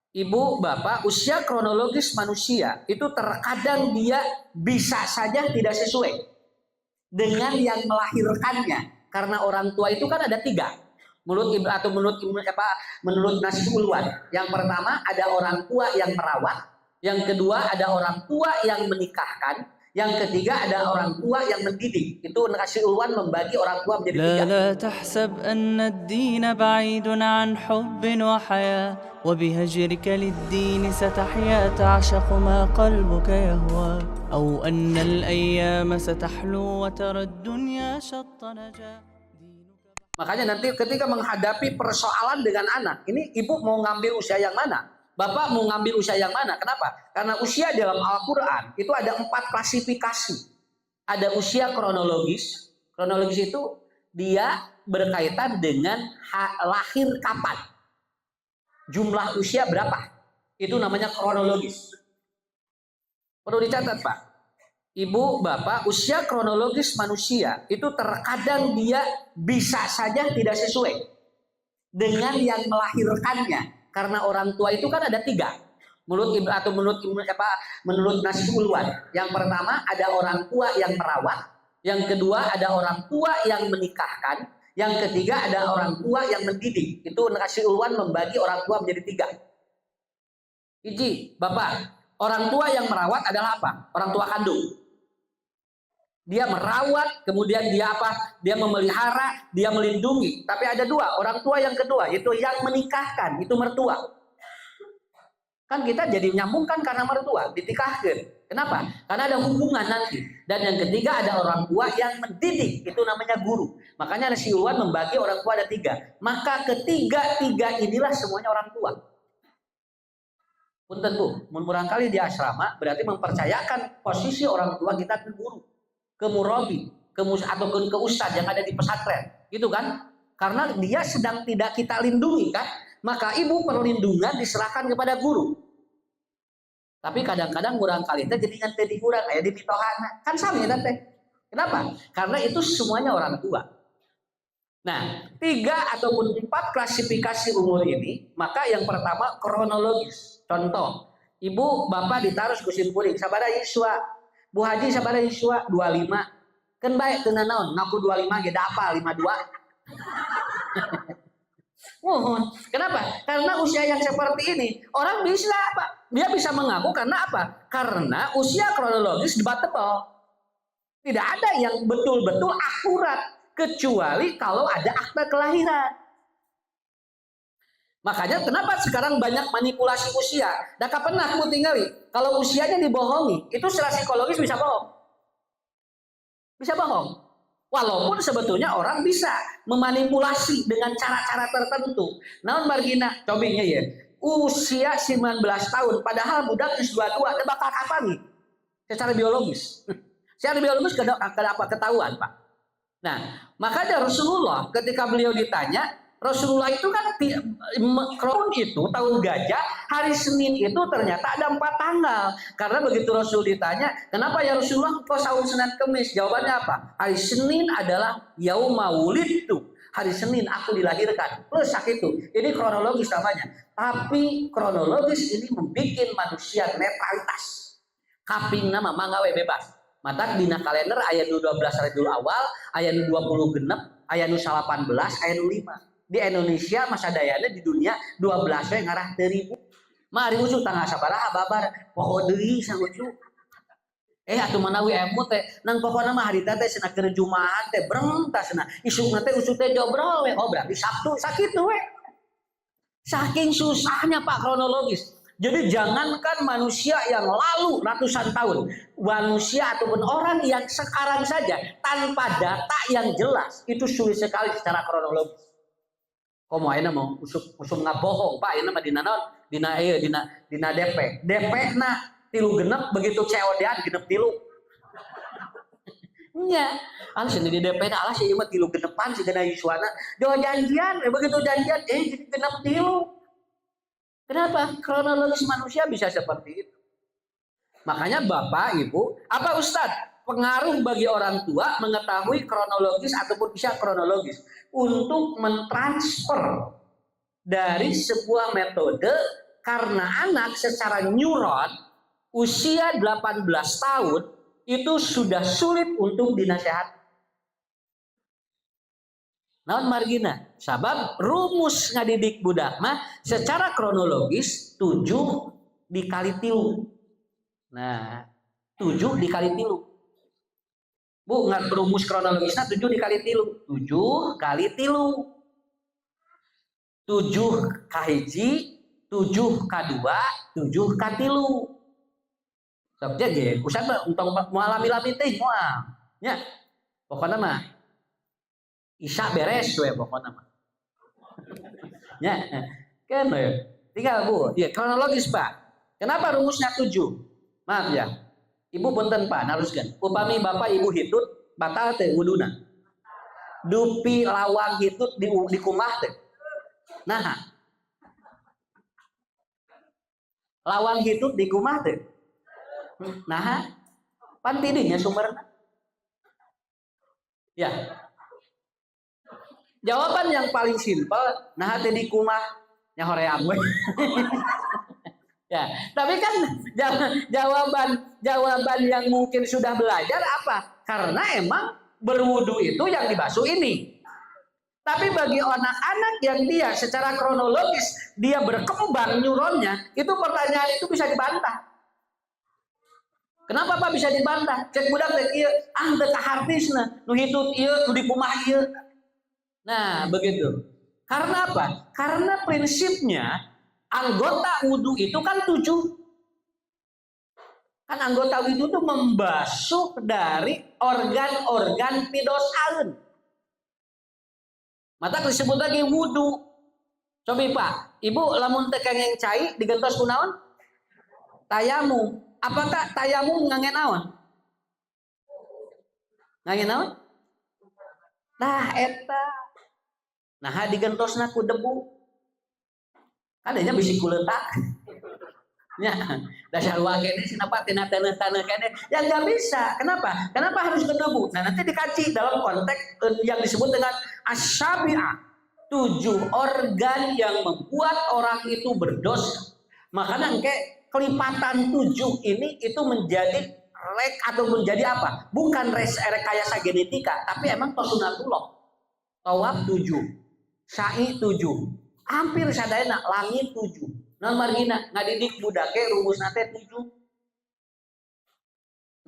Ibu, bapak, usia kronologis manusia itu terkadang dia bisa saja tidak sesuai dengan yang melahirkannya. Karena orang tua itu kan ada tiga. Menurut ibu atau menurut Nasi Ulwan. Yang pertama ada orang tua yang merawat. Yang kedua ada orang tua yang menikahkan. Yang ketiga ada orang tua yang mendidik. Itu Nasi Ulwan membagi orang tua menjadi tiga. لا تحسب أن الدين بعيد عن حب وحياة وبهجرك للدين ستحيا تعشق ما قلبك يهوى أو أن الأيام ستحلو وترى الدنيا شط نجاة. Makanya nanti ketika menghadapi persoalan dengan anak, ini ibu mau ngambil usia yang mana? Bapak mau ngambil usia yang mana? Kenapa? Karena usia dalam Al-Quran itu ada 4 klasifikasi. Ada usia kronologis. Kronologis itu dia berkaitan dengan lahir kapan. Jumlah usia berapa? Itu namanya kronologis. Perlu dicatat, Pak. Ibu, bapak, usia kronologis manusia itu terkadang dia bisa saja tidak sesuai dengan yang melahirkannya. Karena orang tua itu kan ada tiga. Menurut Nasi Ulwan. Yang pertama ada orang tua yang merawat. Yang kedua ada orang tua yang menikahkan. Yang ketiga ada orang tua yang mendidik. Itu Nasi Ulwan membagi orang tua menjadi tiga. Iji, bapak, orang tua yang merawat adalah apa? Orang tua kandung. Dia merawat, kemudian dia apa? Dia memelihara, dia melindungi. Tapi ada dua, orang tua yang kedua, yaitu yang menikahkan, itu mertua. Kan kita jadi nyambungkan karena mertua, ditikahkan. Kenapa? Karena ada hubungan nanti. Dan yang ketiga ada orang tua yang mendidik, itu namanya guru. Makanya Nasi Ulwan membagi orang tua ada tiga. Maka ketiga-tiga inilah semuanya orang tua. Punten Bu, barangkali di asrama berarti mempercayakan posisi orang tua kita ke guru, ke murabi, ataupun ke ustadz yang ada di pesantren, gitu kan? Karena dia sedang tidak kita lindungi kan, maka ibu perlindungan diserahkan kepada guru. Tapi kadang-kadang barangkali itu jadi ngan tadi kurang kayak di pitohana, kan sama ya teh. Kenapa? Karena itu semuanya orang tua. Nah, 3 ataupun 4 klasifikasi umur ini, maka yang pertama kronologis. Contoh, ibu bapak ditaruh kusim kuring, sabada Yiswa, Bu Haji sabada Yiswa 25. Kan baik teu naon, ngaku 25 ge da apa 52. Mohon. Kenapa? Karena usia yang seperti ini, orang bisa Pak. Dia bisa mengaku karena apa? Karena usia kronologis debatable. Tidak ada yang betul-betul akurat kecuali kalau ada akta kelahiran. Makanya kenapa sekarang banyak manipulasi usia? Dah kapan aku tinggali? Kalau usianya dibohongi, itu secara psikologis bisa bohong. Bisa bohong. Walaupun sebetulnya orang bisa memanipulasi dengan cara-cara tertentu. Namun margina, cobingnya ya, usia 19 tahun, padahal budak geus 22, teh bakal kapan nih? Secara biologis. Secara biologis kada apa ketahuan, Pak. Nah, makanya Rasulullah ketika beliau ditanya, Rasulullah itu kan Kron itu tahun gajah, hari Senin itu ternyata ada 4 tanggal. Karena begitu Rasul ditanya, kenapa ya Rasulullah kok sahur Senin Kemis? Jawabannya apa? Hari Senin adalah yauma wulidtu. Hari Senin aku dilahirkan. Plus itu. Ini kronologis namanya. Tapi kronologis ini membuat manusia netralitas. Kaping nama manggawe bebas. Mata dina kalender ayat 12 Rabiul Awal, ayat 20 genep, ayat 18, ayat 5. Di Indonesia masa dayana di dunia 12 we ngarah 1000. Mari ucu tanggal sabaraha babar poho deui sagucu. Atuh manawi emu teh nang pokona mah harita teh cenah keur Jumaah teh breng tah cenah. Isukna teh ucu teh jobrol we. Oh berarti Sabtu sakitu we. Saking susahnya Pak kronologis. Jadi jangankan manusia yang lalu ratusan tahun, manusia ataupun orang yang sekarang saja tanpa data yang jelas itu sulit sekali secara kronologis. Komo ayeuna mau usum ngabohong Pak, ayeuna mah dina naon? Dina DP. DP na 3 genep begitu COD-an genep 3. Nya, anu sini di DP na alah sih mah 3 genepan sih gana Yuswana. Do janjian, begitu janjian jadi genep 3. Kenapa? Kronologis manusia bisa seperti itu. Makanya Bapak, Ibu, apa Ustadz? Pengaruh bagi orang tua mengetahui kronologis ataupun bisa kronologis untuk mentransfer dari sebuah metode Karena anak secara neuron usia 18 tahun itu sudah sulit untuk dinasehati. Naon margina? Sabab rumus ngadidik budak mah secara kronologis 7 dikali 3. Nah, 7 dikali 3. Bu, nggak rumus kronologisnya 7 dikali 3. 7 kali 3. 7 kahiji, 7 kadua, 7 katilu. Sabja ge, usah untuk mualami-lami teh moal. Nya, pokokna mah Isya beres we pokokna mah. Ya, kan tinggal Bu, ya kronologis Pak. Kenapa rumusnya 7? Maaf ya. Ibu punten Pak, naruskeun. Upami Bapak Ibu hitut batal teh wuduna. Dupi lawang hitut di kumah teh. Nah, lawang hitut di kumah teh. Nah, pan tidinya sumberna. Ya. Jawaban yang paling simpel, nah teh di kumah nya hoream we. Ya, tapi kan jawaban yang mungkin sudah belajar apa? Karena emang berwudu itu yang dibasuh ini. Tapi bagi anak-anak yang dia secara kronologis dia berkembang neuronnya, itu pertanyaan itu bisa dibantah. Kenapa Pak bisa dibantah? Cek budak teh ieu, teu kahartisna, nu hitut ieu, nu di kumah ieu. Nah, begitu. Karena apa? Karena prinsipnya anggota wudhu itu kan 7. Kan anggota wudhu itu membasuh dari organ-organ pidosaeun. Mata disebut lagi wudhu. Coba Pak, Ibu lamun teu kengeng cai digentos kunaon? Tayamum. Apakah tayamum ngangen naon? Ngangen naon? Nah, eta. Nah, digentosna ku debu. Kadanya bisi kuletak. Ya, dasar wage ini kenapa tina tanah-tanah kene? Ya nggak bisa. Kenapa? Kenapa harus ke debu? Nah, nanti dikaji dalam konteks yang disebut dengan asyabi'ah. 7 organ yang membuat orang itu berdosa. Makanya kayak kelipatan 7 ini itu menjadi atau menjadi apa? Bukan rekayasa genetika, tapi emang sunatullah. Tawaf 7. Sa'i 7, hampir sadayana langit 7. Non margina ngadidik budake rumus nate 7.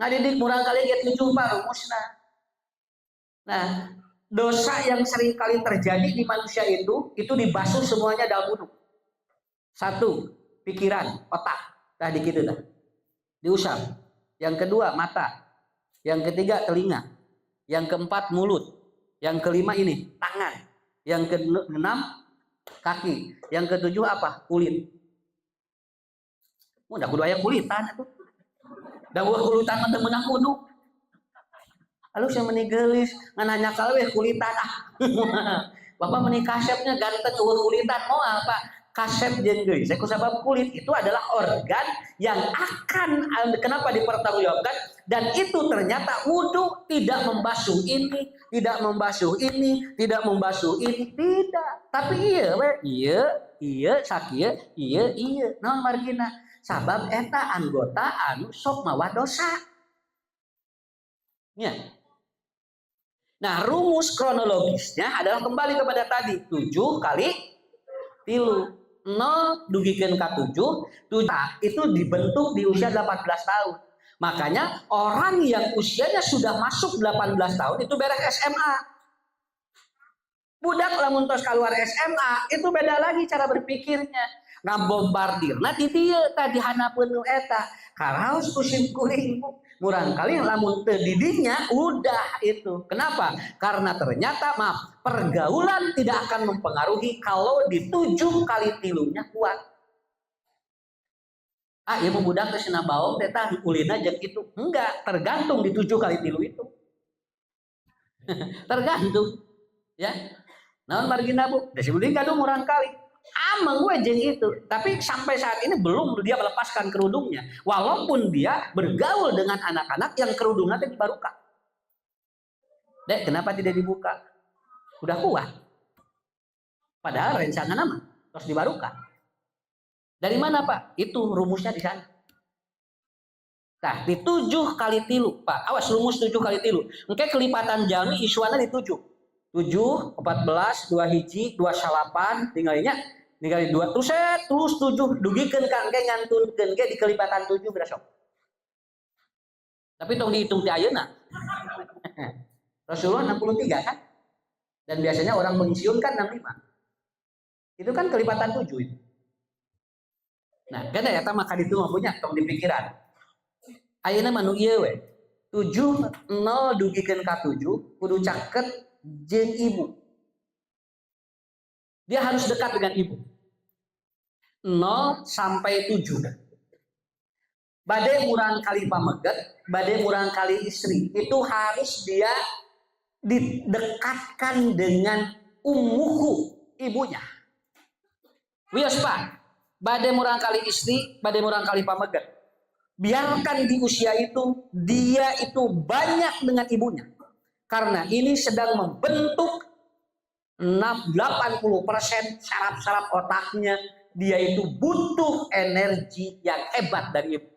Ngadidik murang kali ge 7 Pak rumusna. Nah, dosa yang sering kali terjadi di manusia itu dibasuh semuanya dalam wudu. 1, pikiran, otak. Tadi gitu dah. Diusap. Yang kedua, mata. Yang ketiga, telinga. Yang keempat, mulut. Yang kelima ini, tangan. Yang keenam kaki, yang ketujuh apa? Kulit. Udah kudu aya kulitan itu. Da kulitan mah teu meunang kudu. Lalu saya meninggelis ngan hanya kaleuh kulitan Bapak meuni kasepnya ganteng kulitan moal Pak. Kasep jeung geus. Sabab kulit itu adalah organ yang akan kenapa dipertanggungjawabkan dan itu ternyata wudu tidak membasuh ini, tidak membasuh ini, tidak membasuh ini, tidak. Tapi iya sakieu, iya. Naon margina? Sabab eta anggota anu sok mawa dosa. Ya. Nah, rumus kronologisnya adalah kembali kepada tadi 7 kali 3. 0 dugikeun ka 7 itu dibentuk di usia 18 tahun. Makanya orang yang usianya sudah masuk 18 tahun itu beres SMA. Budak lamun tos keluar SMA itu beda lagi cara berpikirnya. Ngabombardirna di dieu tadi hanapeun eta. Karaos kusim kuring murang kali lamun teu didinya udah itu. Kenapa? Karena ternyata pergaulan tidak akan mempengaruhi kalau di 7 kali 3-nya kuat. Ieu budak teh cenah baong teh tah ulina jeung itu. Enggak, tergantung di 7 kali 3 itu. Tergantung. Ya. Naon margina Bu? Da sibuling gaduh murang kali. Ameng gue jeung itu, tapi sampai saat ini belum dia melepaskan kerudungnya, walaupun dia bergaul dengan anak-anak yang kerudungnya dibarukan. Dek, kenapa tidak dibuka? Udah kuat. Padahal rencana nama terus dibarukan. Dari mana Pak? Itu rumusnya di sana. Nah, di 7 kali tilu, Pak. Awas rumus 7 kali tilu. Engke kelipatan jami isuana di 7. 7, 14, 2 hiji, 2 salapan, tinggalnya ningali 2 tuset, terus 7 dugikeun ka engke ngantunkeun ge di kelipatan 7 beres sok. Tapi tong dihitung ti ayeuna. Rasulullah 63 kan? Dan biasanya orang pensiun kan 65. Itu kan kelipatan 7 itu. Nah, kan ya eta maka ditu punya tong di pikiran. Ayeuna mah nu ieu we. 7 0 dugikeun ka 7 kudu caket jeung ibu. Dia harus dekat dengan ibu. 0 sampai 7. Bade murang kali pameget, bade murang kali istri. Itu harus dia didekatkan dengan ummuhu, ibunya. Wios Pak, bade murang kali istri, bade murang kali pameget. Biarkan di usia itu dia itu banyak dengan ibunya. Karena ini sedang membentuk 80% saraf-saraf otaknya. Dia itu butuh energi yang hebat dari ibu.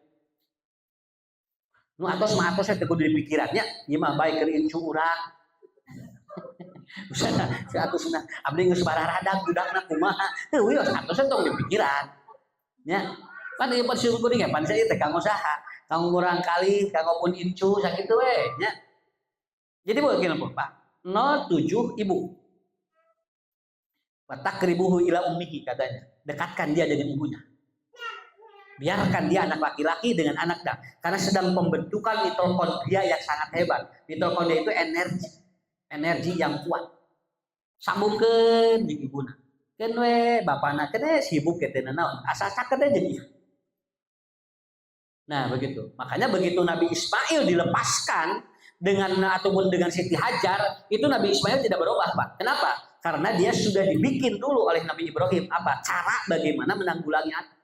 Nu atos mah atos teh kudu dipikirannya, ieu mah bae keur incu urang. Usahana si atosna abdi geus bararadag budakna kumaha. Teu wios atos tong dipikiran. Nya. Kan ieu pensiun kuring ya pan saya teh kanggo saha? Kanggo ngurang kali, kanggo pun incu sakitu we nya. Jadi begini Pak. 07 ibu. Wa takribuhu ila ummihi katanya. Dekatkan dia dengan ibunya. Biarkan dia anak laki-laki dengan anak dah, karena sedang pembentukan mitokondria yang sangat hebat. Mitokondria itu energi yang kuat. Sambungkeun jeung ibuna. Keun we bapana keun sibuk kitu naon, asa caket aja jadi. Nah, begitu. Makanya begitu Nabi Ismail dilepaskan dengan ataupun dengan Siti Hajar, itu Nabi Ismail tidak berubah, Pak. Kenapa? Karena dia sudah dibikin dulu oleh Nabi Ibrahim apa? Cara bagaimana menanggulangi anak.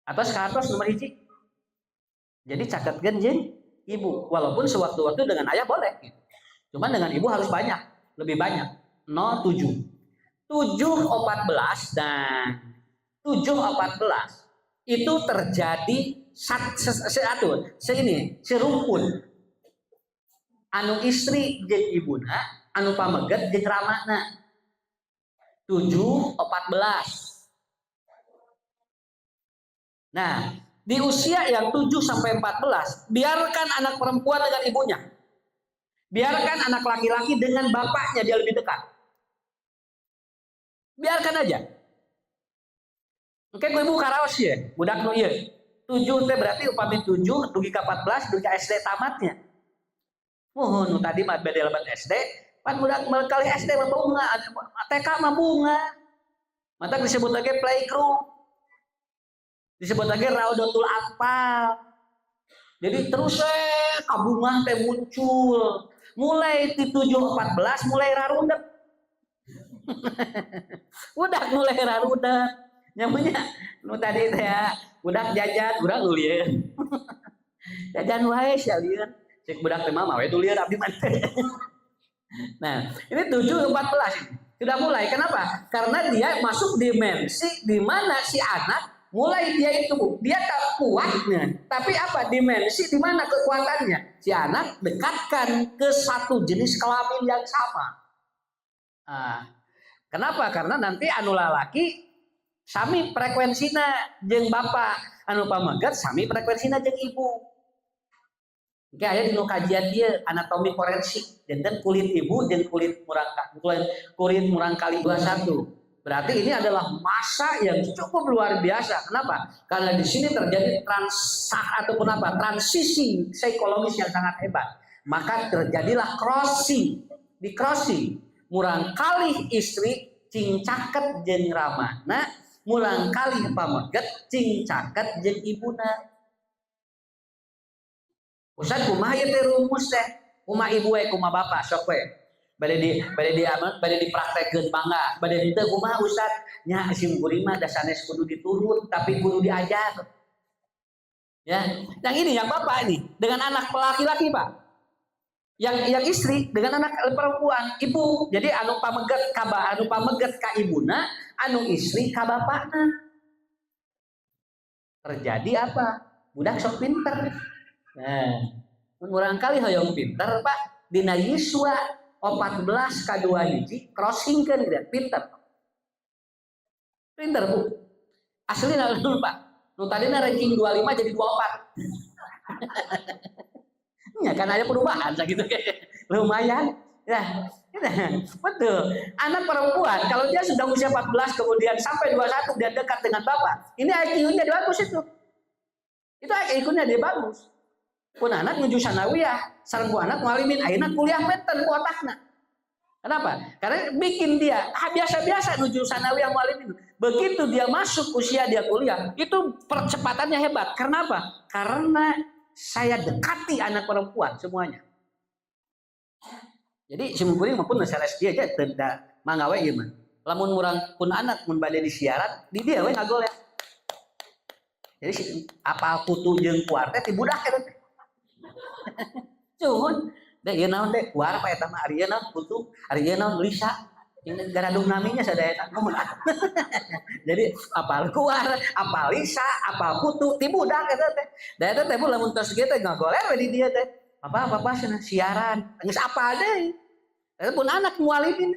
Atas ke atas nomor hiji. Jadi caketkeun jeung ibu. Walaupun sewaktu-waktu dengan ayah boleh. Cuman dengan ibu harus banyak, lebih banyak. 07. 714 dan 714 itu terjadi serumpun. Anu istri jeung ibuna, anu pameget jeung ramana. 714. Nah, di usia yang 7 sampai 14, biarkan anak perempuan dengan ibunya. Biarkan anak laki-laki dengan bapaknya, dia lebih dekat. Biarkan aja. Oke, ibu karaos ya, budak nu ieu. 7 teh berarti upami 7 dugi ka 14 dugi ka SD tamatnya. Mohon tadi mah beda lebat SD, pan budak kali SD mah bunga, TK mah bunga. Mata disebut lagi playgroup. Disebut lagi Raudatul Atfal. Jadi terus kabungah teh muncul. Mulai di 714 mulai rarundak. Udah mulai rarundak. Nyamanya nu tadi teh budak jajan urang ulieun. Jajan wae sia lieur. Cek budak teh mah we ulieun abdi mah. Nah, ini 714 sudah mulai. Kenapa? Karena dia masuk dimensi di mana si anak mulai dia itu dia tak kuatnya, tapi apa dimensi di mana kekuatannya? Si anak dekatkan ke satu jenis kelamin yang sama. Kenapa? Karena nanti anu lalaki sami frekuensina jeung bapak, anu pameget sami frekuensina jeung ibu. Oke, aya dinu kajian dia anatomi forensik, janten kulit ibu jeung kulit murang kali 21. Berarti ini adalah masa yang cukup luar biasa. Kenapa? Karena di sini terjadi transisi psikologis yang sangat hebat. Maka terjadilah crossing, di crossing. Murang kali istri cing caket jeung ramana, murang kali pameget cing caket jeung ibuna. Ustaz kumaha ieu teh rumus teh? Kumaha ibu we kumaha bapak sok we. Bade dipraktekkeun mangga, bade teu kumaha Ustaz? Nya sim kuring mah da sanes kudu diturut tapi kudu diajar. Ya, yang ini yang bapak ini dengan anak laki-laki Pak. yang istri dengan anak perempuan ibu. Jadi anu pameget ka ibuna, anu istri ka bapakna. Terjadi apa? Budak sok pinter. Nah, urang kali hoyong pinter Pak, dina yiswa 14 ka 2 hiji crossingkeun dia pinter. Pinter Bu. Asli dulu Pak. Nu tadina ranking 25 jadi 24. Ya kan ada perubahan gitu, lumayan ya, betul. Anak perempuan kalau dia sudah usia 14 kemudian sampai 21 dia dekat dengan bapak, ini IQ-nya dia bagus itu IQ-nya dia bagus. Pun anak menuju sanawiyah, sareng ku anak mualimin, ayeuna kuliah peten ku otakna. Kenapa? Karena bikin dia biasa-biasa menuju sanawiyah mualimin. Begitu dia masuk usia dia kuliah, itu percepatannya hebat. Karena apa? Karena saya dekati anak perempuan semuanya. Jadi simkuring maupun nasares dia aja tidak manggawe ieu mah. Lamun urang pun anak mun bade disiaran, di dia we ngagol ya. Jadi apal kutu jeung kuar teh ti budak eta teh. Cuman da ieu naon teh kuar pa eta mah ari ieu naon kutu, ari ieu naon lisa. Ini garadung naminya sadaya ngomong. Jadi apal kuar, apal lisa, apal kutu ti budak eta teh. Da eta teh lamun tos kieu teh ngagoler we di dieu teh. Apa cenah siaran, geus apal deui. Eta pun anak mualimin.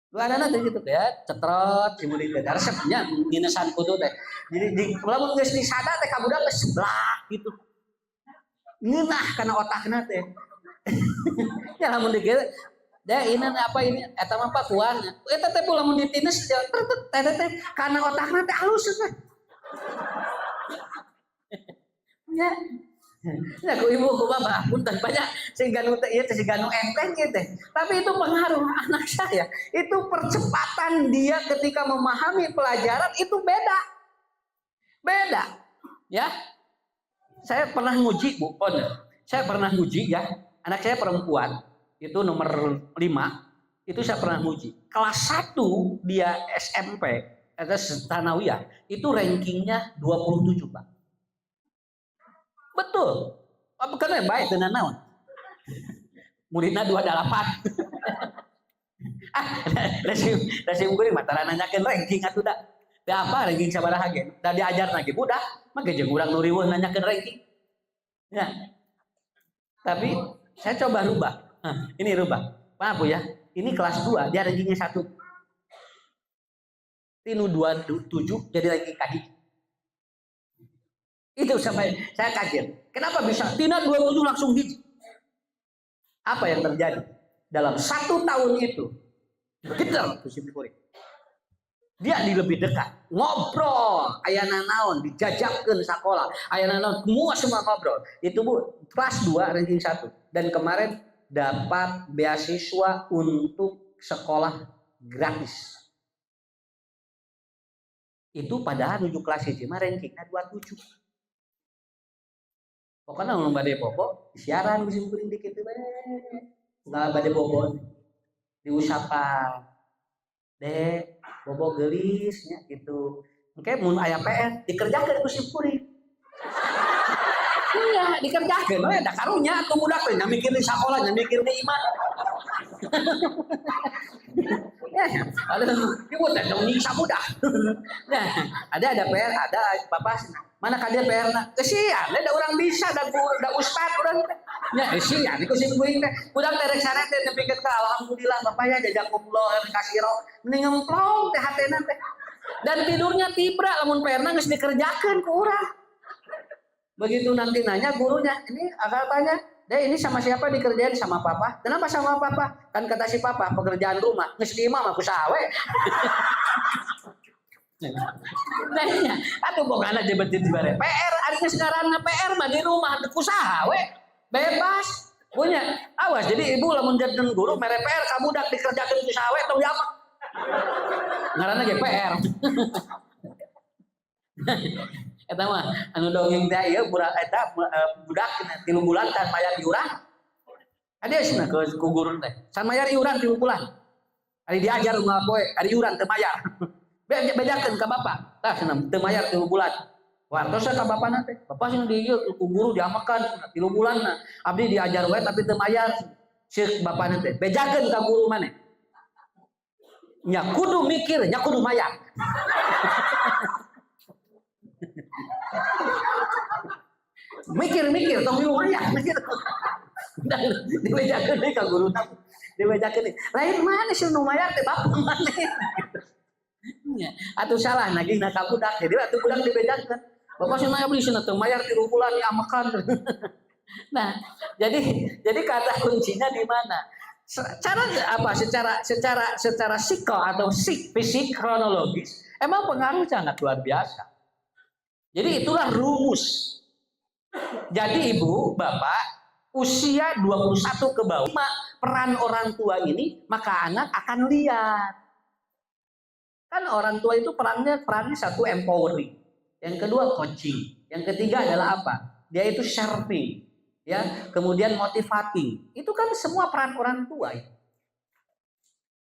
Dua anak teh gitu ya, cetrot si murid teh resepnya minusan kutu teh. Jadi lamun geus disada teh ka budak geus seblak gitu. Ngeunah kana otakna teh. Ya lamun dikieu da ini apa ini eta mah apa kuarnya eta teh lamun ditines teh karena otakna teh halus teh ya ku ibu ku bapak punten banyak sehingga nu teh ieu teh sehingga nu enteng ieu teh tapi itu pengaruh anak saya itu percepatan dia ketika memahami pelajaran itu beda ya. Saya pernah nguji Bu saya pernah nguji ya anak saya perempuan itu nomor 5 itu saya pernah nguji kelas 1 dia SMP atau sanawiyah itu rankingnya 27 Pak. Betul bukan yang baik dengan naon muridnya 28. Resim gue matara nanyakan ranking atuh da apa ranking sabaraha ge da diajar lagi budak mah jeung urang nu riweuh nanyakeun ranking ya. Tapi saya coba rubah. Ini rubah. Maaf Bu ya. Ini kelas 2, dia rankingnya 1. Tinu 27 jadi ranking kaki. Itu sampai saya kaget. Kenapa bisa? Tina 27 langsung hiji. Apa yang terjadi? Dalam 1 tahun itu. Begitu simkuring. Dia lebih dekat. Ngobrol. Ayana naon. Dijajakeun sakola. Ayana naon. Semua ngobrol. Itu Bu. Kelas 2 ranking 1. Dan kemarin dapat beasiswa untuk sekolah gratis. Itu padahal menuju kelas 1 mah rankingnya 27. Pokoknya mau bade bobo, siaran musim kuring dikit we. Enggak bade bobo. Diusapan. Dek, bobo gelisnya gitu. Engke mun aya PR dikerjakeun musim kuring. Iya, dikerjakeun we da karunya atuh budak teh nya mikir di sakola, nya mikir di iman. Ada ibu teh dong nyiksa budak. Nah, ada PR, ada bapak. Mana ka dia PR-na? Kesian, da urang bisa da ustad urang teh. Nya kesian iku sing kuing teh. Budak teh rek sare teh nepikeun ka alhamdulillah bapak ya jazakumullah kasiro. Mending ngemplong teh hatena teh. Dan tidurnya tibra lamun PR-na geus dikerjakeun ku urang. Begitu nanti nanya gurunya, ini akal tanya, deh ini sama siapa dikerjain? Sama papa. Kenapa sama papa? Kan kata si papa, pekerjaan rumah. Nges di imam aku sawe. Nanya, atuh kok anak jebetin di bare. PR, ari geus ngaranna PR mah di rumah ku sawe. Bebas. Punya. Awas, jadi ibu lamun jadi guru mere PR kamu dak dikerjakeun ku sawe tong diapa? Ngaranna ge PR. Eta mah anu dongeng teh ieu budak eta budak 3 bulan can mayar iuran. Ade cenah ku guru teh. Can mayar iuran 3 bulan. Ari diajar unggal poe, ari iuran teu mayar. Bedakeun ka bapak. Tah cenah teu mayar 3 bulan. Wartos ka bapana teh. Bapak sih di ieu ku guru diamakan 3 bulan abdi diajar wae tapi teu mayar. Ceuk bapana teh. Bejakeun ka guru maneh. Nya kudu mikir, nya kudu mayar. Mikir tong mayar mikir. Dan dibejakeun deui ka guruna. Dibejakeun. Lain mana sih nu mayar teh bapak maneh. Atuh salah nagihna ka budak. Jadi atuh budak dibejakeun. Bapak sih abdi cenah teu mayar 3 bulan diamakan. Nah, jadi kata kuncinya di mana? Cara apa? Secara psiko atau fisik kronologis emang pengaruh sangat luar biasa. Jadi itulah rumus. Jadi ibu, bapak, usia 21 ke bawah, peran orang tua ini maka anak akan lihat. Kan orang tua itu perannya satu empowering. Yang kedua coaching, yang ketiga adalah apa? Dia itu serving, ya, kemudian motivating. Itu kan semua peran orang tua. Ya.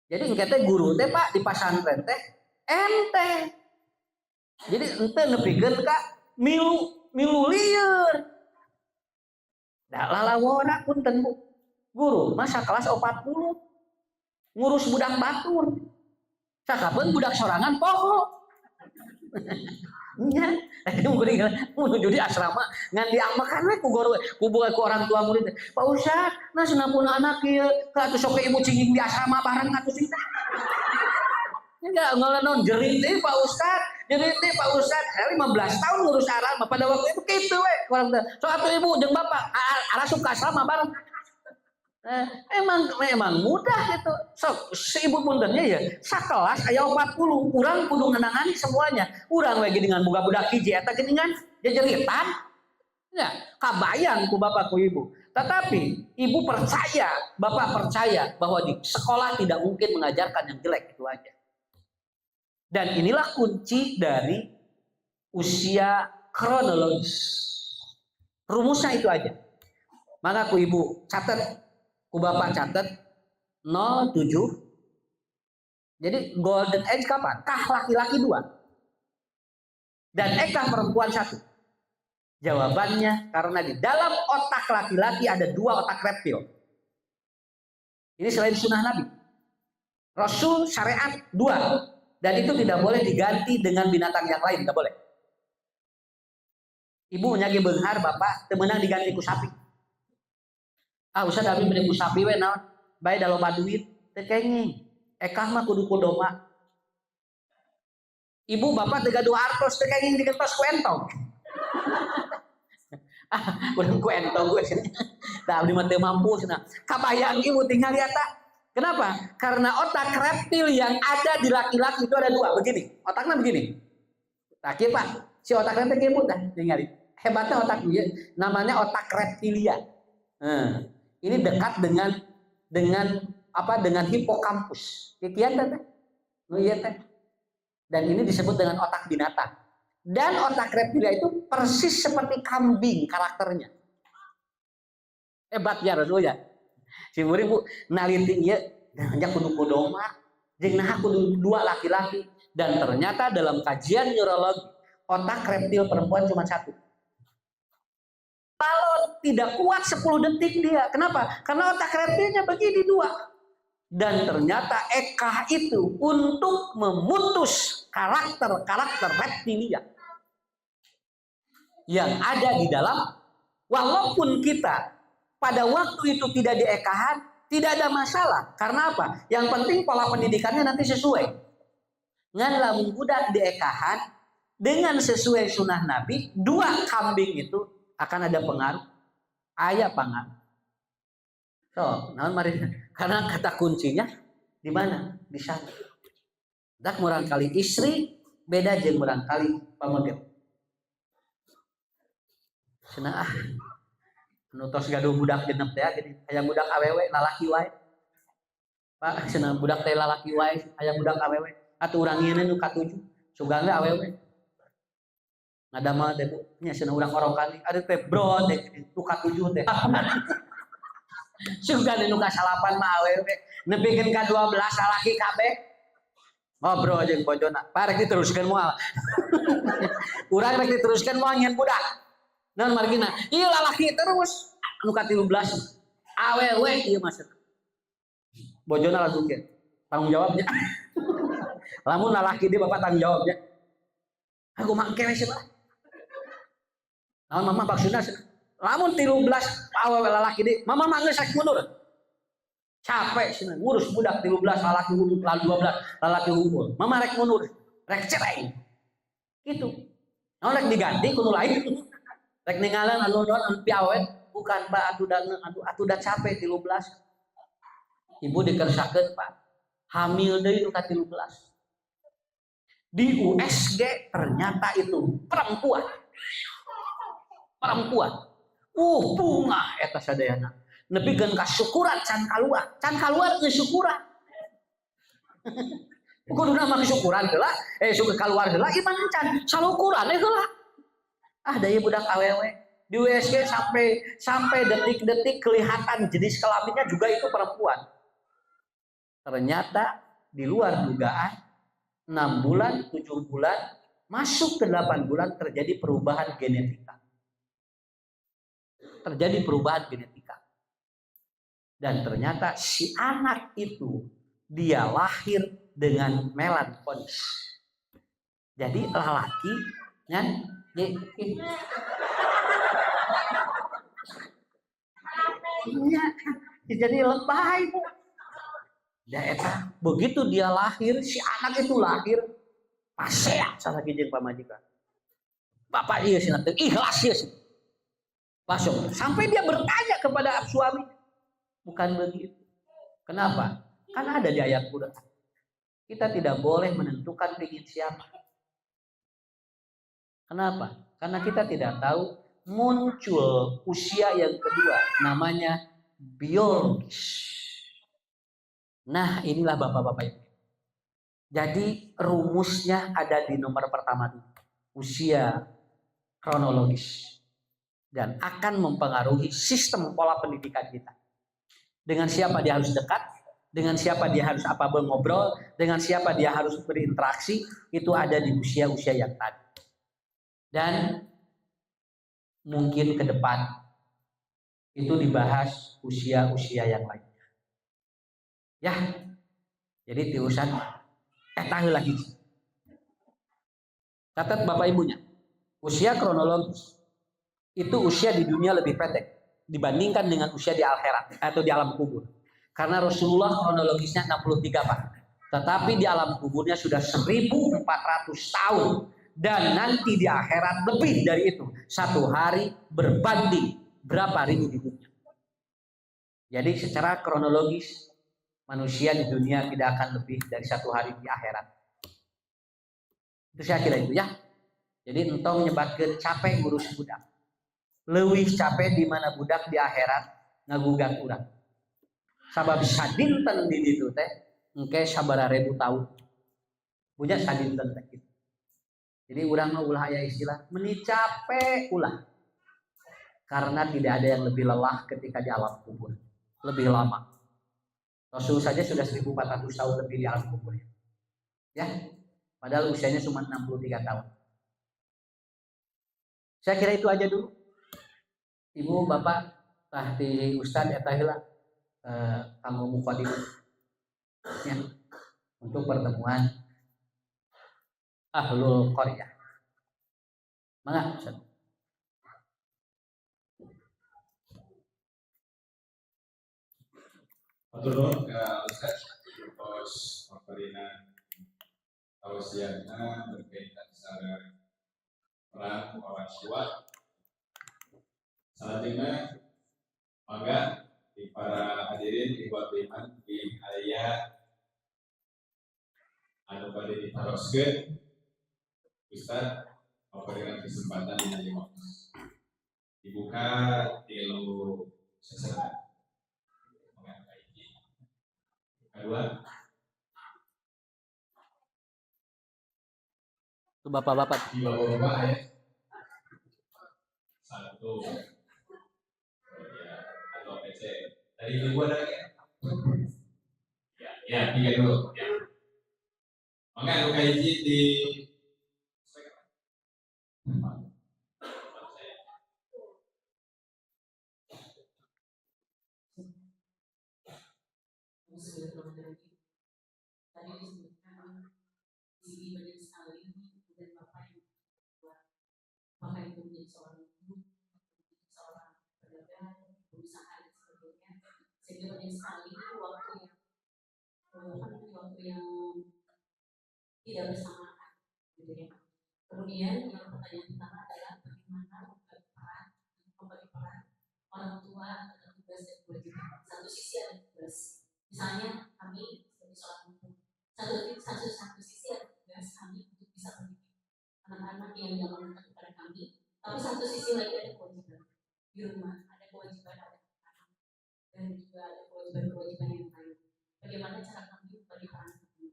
Jadi engke guru teh Pak di pesantren teh ente. Jadi ente nepikeun ka milu lieur. Da lalawona punten Bu. Guru masa kelas 40 ngurus budak batur. Sakabeun budak sorangan poho. Nya, menuju di asrama ngan diamakan we ku guru ku orang tua murid. Pak Ustaz, nah senapun anak ieu ka atuh sok ibu cinging di asrama bareng atuh sih. Enggak ngalanon jerit teh Pak Ustaz. Jerit teh Pak Ustaz, 15 tahun ngurus asrama pada waktu itu kitu we. Kurang teh. Sok atuh ibu jeung bapak arasup ka asrama bareng. Emang mudah gitu. So, si ibu puntennya ya sakelas aya 40 urang kudu ngenangani semuanya. Urang lagi dengan budak-budak hiji eta geuningan jejeritan. Ya, kabayang ku bapak ku ibu. Tetapi ibu percaya, bapak percaya bahwa di sekolah tidak mungkin mengajarkan yang jelek itu aja. Dan inilah kunci dari usia kronologis. Rumusnya itu aja. Maka ku ibu catat, ku bapak catat 07. Jadi golden age kapan? Kah laki-laki 2 dan kah perempuan 1? Jawabannya karena di dalam otak laki-laki ada 2 otak reptil. Ini selain sunnah Nabi. Rasul syariat 2 dan itu tidak boleh diganti dengan binatang yang lain, tidak boleh. Ibu nyagi beunghar bapak teu meunang diganti ku sapi. Ustaz abdi beli ku sapi we naon? Bae da loba duit teu kenging. Ekah mah kudu ku domba. Ibu bapak teu gaduh artos teu kenging digentos ku entong. Urang ku entong gue cenah. Da abdi mah teu mampu cenah. Kabayang ibu tinggal lihat tak? Kenapa? Karena otak reptil yang ada di laki-laki itu ada 2 begini. Otaknya begini. Laki Pak, si otaknya teh kieu tah ningali. Hebatnya otak dia namanya otak reptilia. Ini dekat dengan hipokampus. Kikian teh. Nu ieu teh. Dan ini disebut dengan otak binatang. Dan otak reptilia itu persis seperti kambing karakternya. Hebat ya Rasul ya. Si murid Bu naliti ieu nya kudu domba, jeung naha kudu 2 laki-laki dan ternyata dalam kajian neurologi otak reptil perempuan cuma 1. Kalau tidak kuat 10 detik dia. Kenapa? Karena otak reptilnya begini 2. Dan ternyata ekah itu untuk memutus karakter reptilia yang ada di dalam. Walaupun kita pada waktu itu tidak di ekahan, tidak ada masalah. Karena apa? Yang penting pola pendidikannya nanti sesuai. Ngan lamun budak di ekahan dengan sesuai sunnah Nabi, 2 kambing itu akan ada pengaruh. Aya pengaruh. So, naon mari karena kata kuncinya di mana? Di sana. Dak murang kali istri beda jeung murang kali pamodel. Cenah anu tos gaduh budak genep teh gini, aya budak awewe lalaki wae. Pak, cenah budak teh lalaki wae, aya budak awewe. Atuh urang ieu nu ka-7, sugan we awewe. Ngadamel teh Bu, nya cenah urang orokan ada teh bro teh nu ka-7 teh. Sugan nu ka-8 mah awewe, nepikeun ka 12 lalaki kabeh. Ngobrol aja jeung bojona. Parek diteruskeun moal. Urang rek diteruskeun moal nyen budak. Naon margina? Ieu lalaki terus anu ka-13. Awewe ieu maksudna. Bojona langsungkeun. Tanggung jawabnya. Lamun lalaki dia bapak tanggung jawabnya. Aku mangke we cenah. Naon mama maksudna? Lamun 13 awewe lalaki di, mama mah geus rek mundur. Capek cenah ngurus budak 13 lalaki unggul 12 lalaki unggul. Mama rek mundur, rek cerai. Gitu. Naon rek diganti kudu lain. Rek ningalan anu piawe bukan Pak atuh da capek 13. Ibu dikersakeun Pak. Hamil deui nu ka 13. Di USG ternyata itu perempuan. Bunga eta sadayana. Nepikeun ka syukuran can kaluar geus syukuran. Kuduna mah syukuran heula, syukur kaluar heula iman can salukuran heula. Daya budak awewe di USG sampai detik-detik kelihatan jenis kelaminnya juga itu perempuan. Ternyata di luar dugaan 6 bulan, 7 bulan, masuk ke 8 bulan terjadi perubahan genetika. Dan ternyata si anak itu dia lahir dengan melankolis. Jadi lelaki kan jadi lebay. Ya eta begitu dia lahir, si anak itu lahir pasea salah jeung pamajikan. Bapak ieu cenah teu ikhlas ieu. Langsung sampai dia bertanya kepada suami. Bukan begitu. Kenapa? Karena ada di ayat Quran. Kita tidak boleh menentukan ingin siapa. Kenapa? Karena kita tidak tahu muncul usia yang kedua namanya biologis. Nah, inilah Bapak-bapak Ibu. Jadi rumusnya ada di nomor pertama itu, usia kronologis, dan akan mempengaruhi sistem pola pendidikan kita. Dengan siapa dia harus dekat, dengan siapa dia harus ngobrol, dengan siapa dia harus berinteraksi, itu ada di usia-usia yang tadi. Dan mungkin ke depan itu dibahas usia-usia yang lain. Ya, jadi tiusan tahu lagi. Catat Bapak Ibunya, usia kronologis itu usia di dunia lebih pendek dibandingkan dengan usia di akhirat atau di alam kubur. Karena Rasulullah kronologisnya 63 Pak. Tetapi di alam kuburnya sudah 1400 tahun. Dan nanti di akhirat lebih dari itu. Satu hari berbanding berapa ribu hidupnya. Jadi secara kronologis manusia di dunia tidak akan lebih dari satu hari di akhirat. Itu saya kira itu ya. Jadi entong menyebabkan capek ngurus budak. Leuwih capek di mana budak di akhirat ngagugat urang. Sabab sadinten di ditu teh engke sabaraha tahun. Punya sadinten teh gitu. Jadi urang mah ulah aya istilah meni capek ulah. Karena tidak ada yang lebih lelah ketika di alam kubur. Lebih lama. Rasul saja sudah 1400 tahun lebih di alam kubur. Ya. Padahal usianya cuma 63 tahun. Saya kira itu aja dulu. Ibu, Bapak, di Ustadz eta heula kanggo mukadimah ya untuk pertemuan Ahlul Qaryah. Mangga Ustaz. Matur ke Ustaz terus memberikan tausiahnya berkaitan secara peran orang tua. Selanjutnya, maka di para hadirin di iman di ayat anu pada ditaroskeun Ustaz memberikan kesempatan di waktu dibuka tilu sesaat. Kedua, Itu Bapak-bapak. di Bapak-bapak ya. Satu. Atau PC. Dari ibu ada ya? Ya, 3 dulu. Ya. Mangga nu kahiji di tadi disebutkan di banyak sekali dan bapak yang kedua, bapak itu menjadi seorang ibu, seorang pedagang, berusaha dan sebagainya, sehingga banyak sekali waktu yang tidak bersamaan, gitu ya. Kemudian yang pertanyaan pertama adalah bagaimana membagi peran orang tua atau tugas dan kewajiban. Satu sisi ada tugas, misalnya kami sebagai seorang ibu, satu sisi ada tugas kami untuk bisa mendidik anak-anak yang diamanahkan kepada kami, tapi satu sisi lagi ada kewajiban di rumah, ada kewajiban ada anak dan juga ada kewajiban yang lain. Bagaimana cara kami membagi peran kami?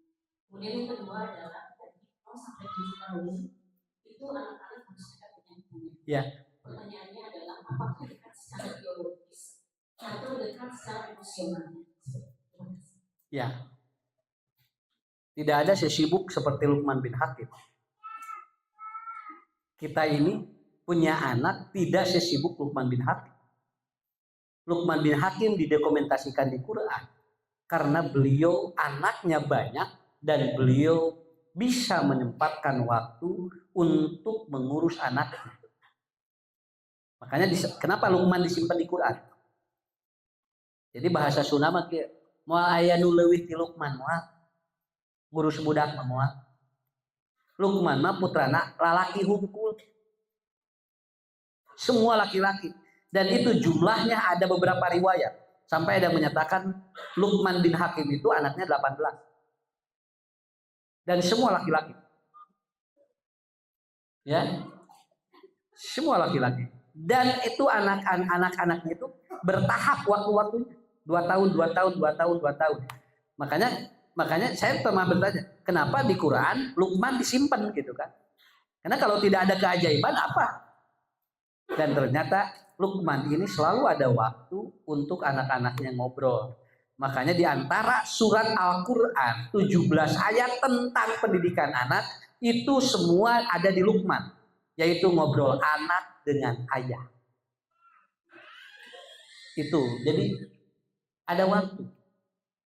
Kemudian yang kedua adalah dari 0 sampai 7 tahun itu anak-anak harus dekat dengan ibunya. Ya. Pertanyaannya adalah apakah dekat secara biologis atau dekat secara emosional? Ya. Tidak ada sesibuk seperti Luqman bin Hakim. Kita ini punya anak tidak sesibuk Luqman bin Hakim. Luqman bin Hakim didokumentasikan di Quran karena beliau anaknya banyak dan beliau bisa menyempatkan waktu untuk mengurus anaknya. Makanya kenapa Luqman disimpan di Quran? Jadi bahasa Sunda mah moal aya nu leuwih ti Luqman moal ngurus budak mah moal. Luqman mah putrana lalaki hungkul. Semua laki-laki. Dan itu jumlahnya ada beberapa riwayat. Sampai ada yang menyatakan Luqman bin Hakim itu anaknya 18. Dan semua laki-laki. Ya. Semua laki-laki. Dan itu anak-anaknya itu bertahap waktu-waktunya. 2 tahun, 2 tahun, 2 tahun, 2 tahun. Makanya saya pernah bertanya, kenapa di Quran Luqman disimpan gitu kan? Karena kalau tidak ada keajaiban apa? Dan ternyata Luqman ini selalu ada waktu untuk anak-anaknya ngobrol. Makanya di antara surat Al-Quran 17 ayat tentang pendidikan anak itu semua ada di Luqman, yaitu ngobrol anak dengan ayah. Itu jadi ada waktu.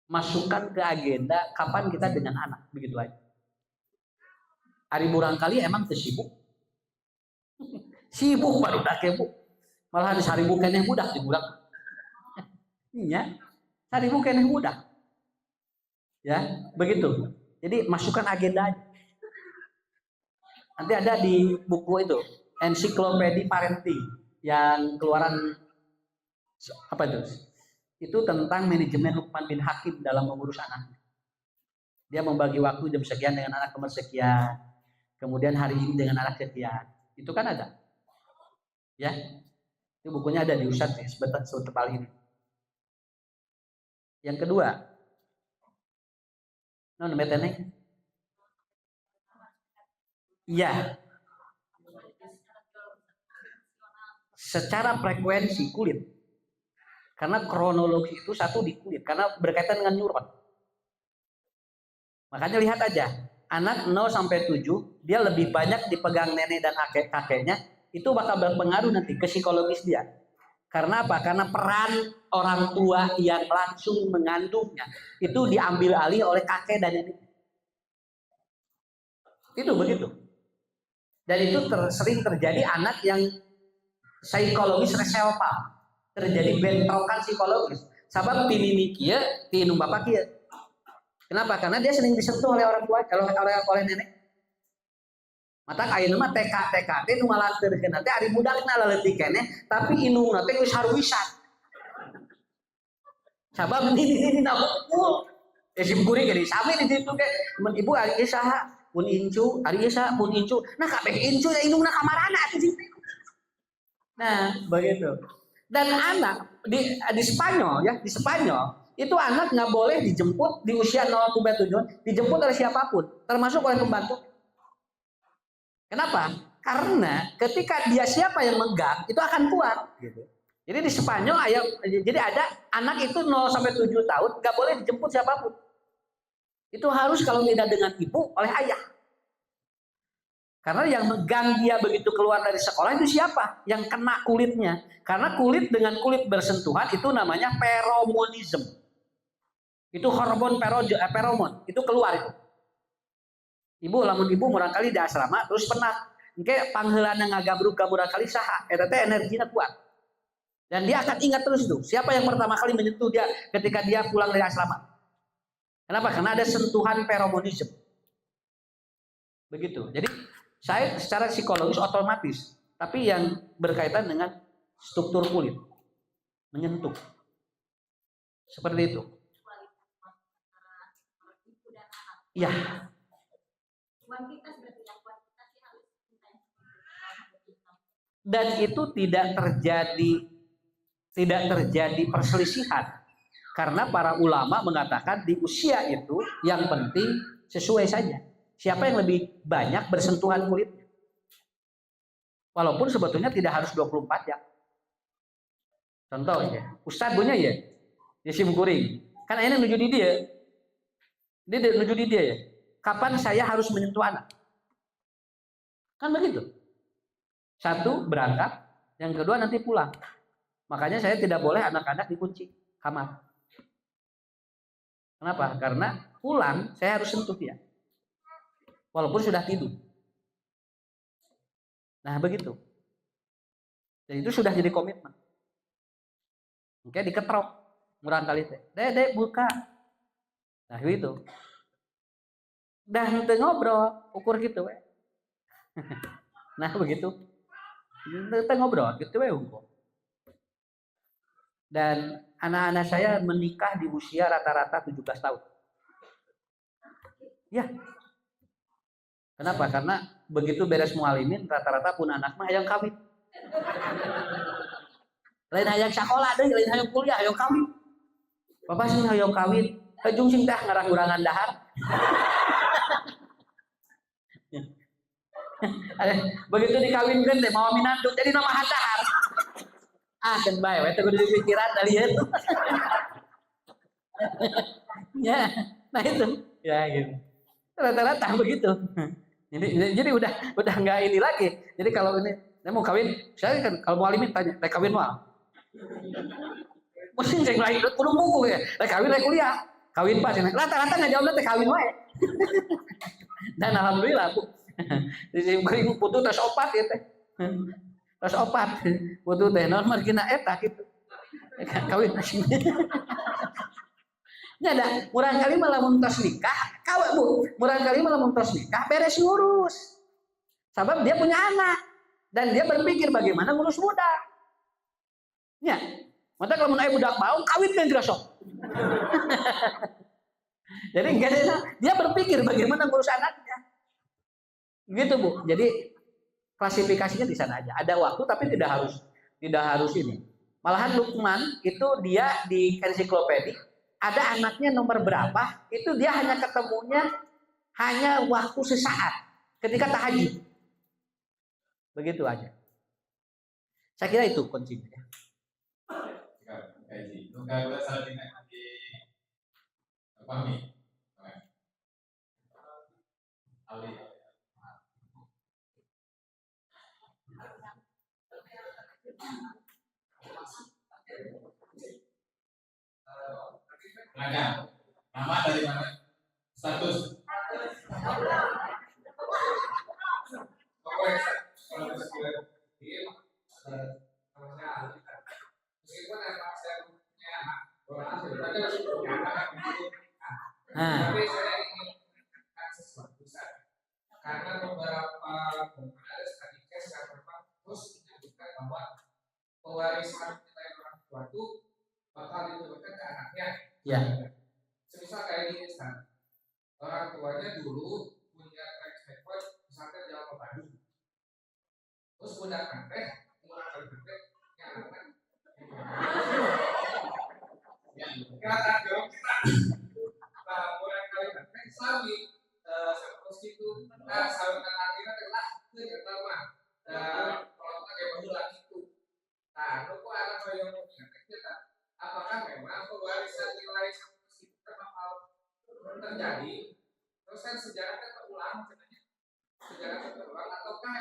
Masukkan ke agenda kapan kita dengan anak, begitu aja. Hari burangkali emang tersibuk. Sibuk baru dak bu. Malah hari bukan yang mudah di budak. Iya. Hari bukan yang mudah. Ya, begitu. Jadi masukkan agenda aja. Nanti ada di buku itu, Ensiklopedia Parenting yang keluaran apa itu? Itu tentang manajemen Luqman bin Hakim dalam mengurus anaknya. Dia membagi waktu jam sekian dengan anak nomor sekian, kemudian hari ini dengan anak sekian. Itu kan ada. Ya. Itu bukunya ada di Ustadz ya, sebetebal ini. Yang kedua, iya, secara frekuensi kulit, karena kronologi itu satu di kulit, karena berkaitan dengan neuron. Makanya lihat aja, anak 0 sampai 7 dia lebih banyak dipegang nenek dan kakeknya, itu bakal berpengaruh nanti ke psikologis dia. Karena apa? Karena peran orang tua yang langsung mengandungnya itu diambil alih oleh kakek dan nenek. Itu begitu. Dan itu sering terjadi anak yang psikologis reselpa, terjadi bentrokan psikologis. Sabab tini kieu, tinu bapak kieu. Kenapa? Karena dia sering disentuh oleh orang tua, oleh nenek. Mata ayeuna mah TK teh nu ngalanteurkeun teh ari budakna leutik keneh, tapi indungna teh geus haruisan. Sabab ini hukul. Sim kuring ge sami di situ ge. Mun ibu ari ieu saha? Pun incu, ari ieu saha? Pun incu. Nah kabeh incu ya indungna kamarana atuh situ. Nah, begitu. Dan anak di Spanyol ya, di Spanyol itu anak nggak boleh dijemput di usia 0 sampai 7, dijemput oleh siapapun, termasuk oleh pembantu. Kenapa? Karena ketika dia siapa yang megang itu akan kuat. Gitu. Jadi di Spanyol jadi ada anak itu 0 sampai 7 tahun nggak boleh dijemput siapapun. Itu harus kalau tidak dengan ibu, oleh ayah. Karena yang megang dia begitu keluar dari sekolah itu siapa? Yang kena kulitnya. Karena kulit dengan kulit bersentuhan itu namanya peromonisme. Itu hormon feromon, itu keluar itu. Ibu lamun ibu murang kali di asrama terus penat. Engke pangheulana ngagabruk-gabruk kali saha, eta teh energina kuat. Dan dia akan ingat terus itu. Siapa yang pertama kali menyentuh dia ketika dia pulang dari asrama? Kenapa? Karena ada sentuhan feromonisme. Begitu. Jadi saya secara psikologis otomatis, tapi yang berkaitan dengan struktur kulit, menyentuh. Seperti itu. Iya. Dan itu tidak terjadi perselisihan. Karena para ulama mengatakan di usia itu yang penting sesuai saja. Siapa yang lebih banyak bersentuhan kulitnya. Walaupun sebetulnya tidak harus 24 jam. Contoh ya, Ustadz punya ya, di Simkuring. Kan ini menuju di dia. Dia menuju di dia ya. Kapan saya harus menyentuh anak? Kan begitu. Satu, berangkat. Yang kedua, nanti pulang. Makanya saya tidak boleh anak-anak dikunci kamar. Kenapa? Karena pulang, saya harus sentuh dia. Walaupun sudah tidur. Nah, begitu. Dan itu sudah jadi komitmen. Oke, diketrok. Murang kali teh. Dek, buka. Nah, itu. Dan ngobrol, ukur gitu we. Nah, begitu. Kita ngobrol gitu we ukur. Dan anak-anak saya menikah di usia rata-rata 17 tahun. Ya. Kenapa? Karena begitu beres mualimin rata-rata pun anak mah hayang kawin. Lain hayang sekolah deui, lain hayang kuliah, hayang kawin. Bapak sih hayang kawin, kajung sing tah ngarang-urangan dahar. Begitu dikawinkan teh mau minantu jadi nama hadahar. Kan bae we teh kudu dipikiran dari itu. Ya, nah itu. Ya gitu. Rata-rata begitu. Jadi udah nggak ini lagi. Jadi kalau ini saya mau kawin, saya kan kalau mau alimin tanya, "Rek kawin moal?" Mesti cek lain kudu buku ya. "Rek kawin rek kuliah." Kawin Pak, rata-rata ngajawabna teh kawin wae. Dan alhamdulillah Bu. Jadi putu tes opat ya teh. Tes opat. Putu teh naon margina eta gitu. Kawin masih. Nya ada murang kali malah muntos nikah, kawe Bu. Murang kali malah muntos nikah beres ngurus. Sebab dia punya anak dan dia berpikir bagaimana ngurus budak. Nya, maka kalau mun aya budak mau kawin kan sok. Jadi dia berpikir bagaimana ngurus anaknya. Gitu Bu. Jadi klasifikasinya di sana aja. Ada waktu tapi tidak harus ini. Malahan Lukman itu dia di ensiklopedia ada anaknya nomor berapa, itu dia hanya ketemunya hanya waktu sesaat ketika tahajud. Begitu aja. Saya kira itu kuncinya. Kalau saat ini dipahami. Ali. Ada nama dari mana? Status. Tapi saya ingin akses sesuatu karena beberapa ada study case yang memang terus menyebutkan bahwa pewarisan nilai orang tua itu bakal diturunkan ke anaknya. Ya. Semisal kayak gini, Ustaz. Orang tuanya dulu punya track record misalkan jalan ke Bandung. Terus budak teh, menggunakan teh, yang anak. Kata jawab kita. Nah, mulai kali teh sami seperti itu. Nah, sahabat akhirnya adalah itu yang pertama. Kalau kita kayak baru lagi itu. Nah, lu kok anak yang mau kita apakah memang pewarisan nilai seperti itu bakal terjadi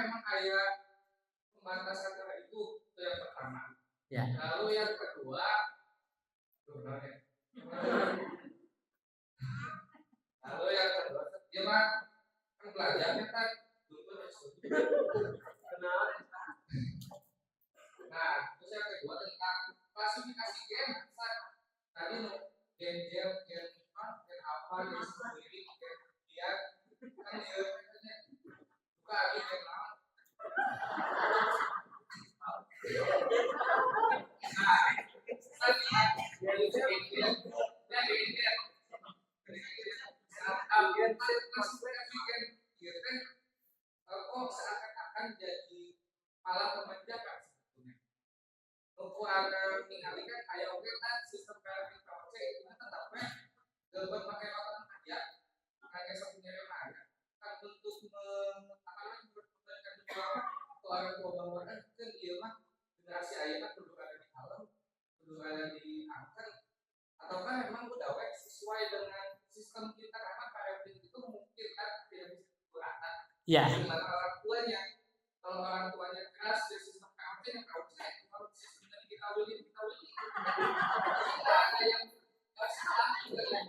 memang kayak pembatasan itu yang pertama. Ya. Lalu yang kedua, sebenarnya. Lalu yang kedua, ya Pak, kan belajarnya kan nah, terus yang kedua tentang klasifikasi gen. Tadi gen apa, gen sendiri, gen kemudian kan dia buka gen lama. Kok seakan-akan jadi malah memanjakan sebetulnya. Ukuran ningali kan kayak oke kan sistem verifikasi itu tetapnya berbagai macam aja, kayak satunya yang ada. Kan untuk memberikan keluarga bangunan kan dia mah generasi ayah perlu ada di alam, perlu ada di angker, ataukah memang udah sesuai dengan sistem kita karena parenting itu mungkin kan tidak bisa dikurangkan. Ya. Gimana orang tuanya? Kalau orang tuanya keras dari sistem parenting yang kalau saya kalau sistem dari kita wili ada yang salah juga yang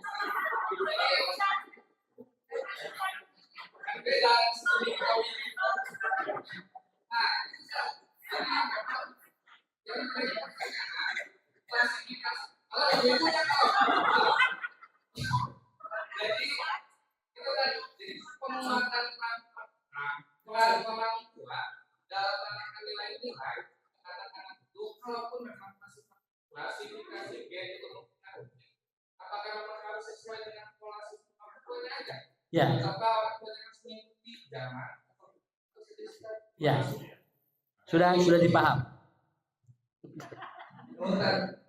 beda sekali kalau klasifikasi kalau itu yang jadi itu tadi jadi penguatan orang tua dalam menentukan nilai-nilai anak-anak itu kalaupun memang masih klasifikasi gen itu apakah memang harus sesuai dengan pola sistem orang tuanya aja? Ya. Apakah orang tuanya harus mengikuti zaman? Ya. Sudah dipaham.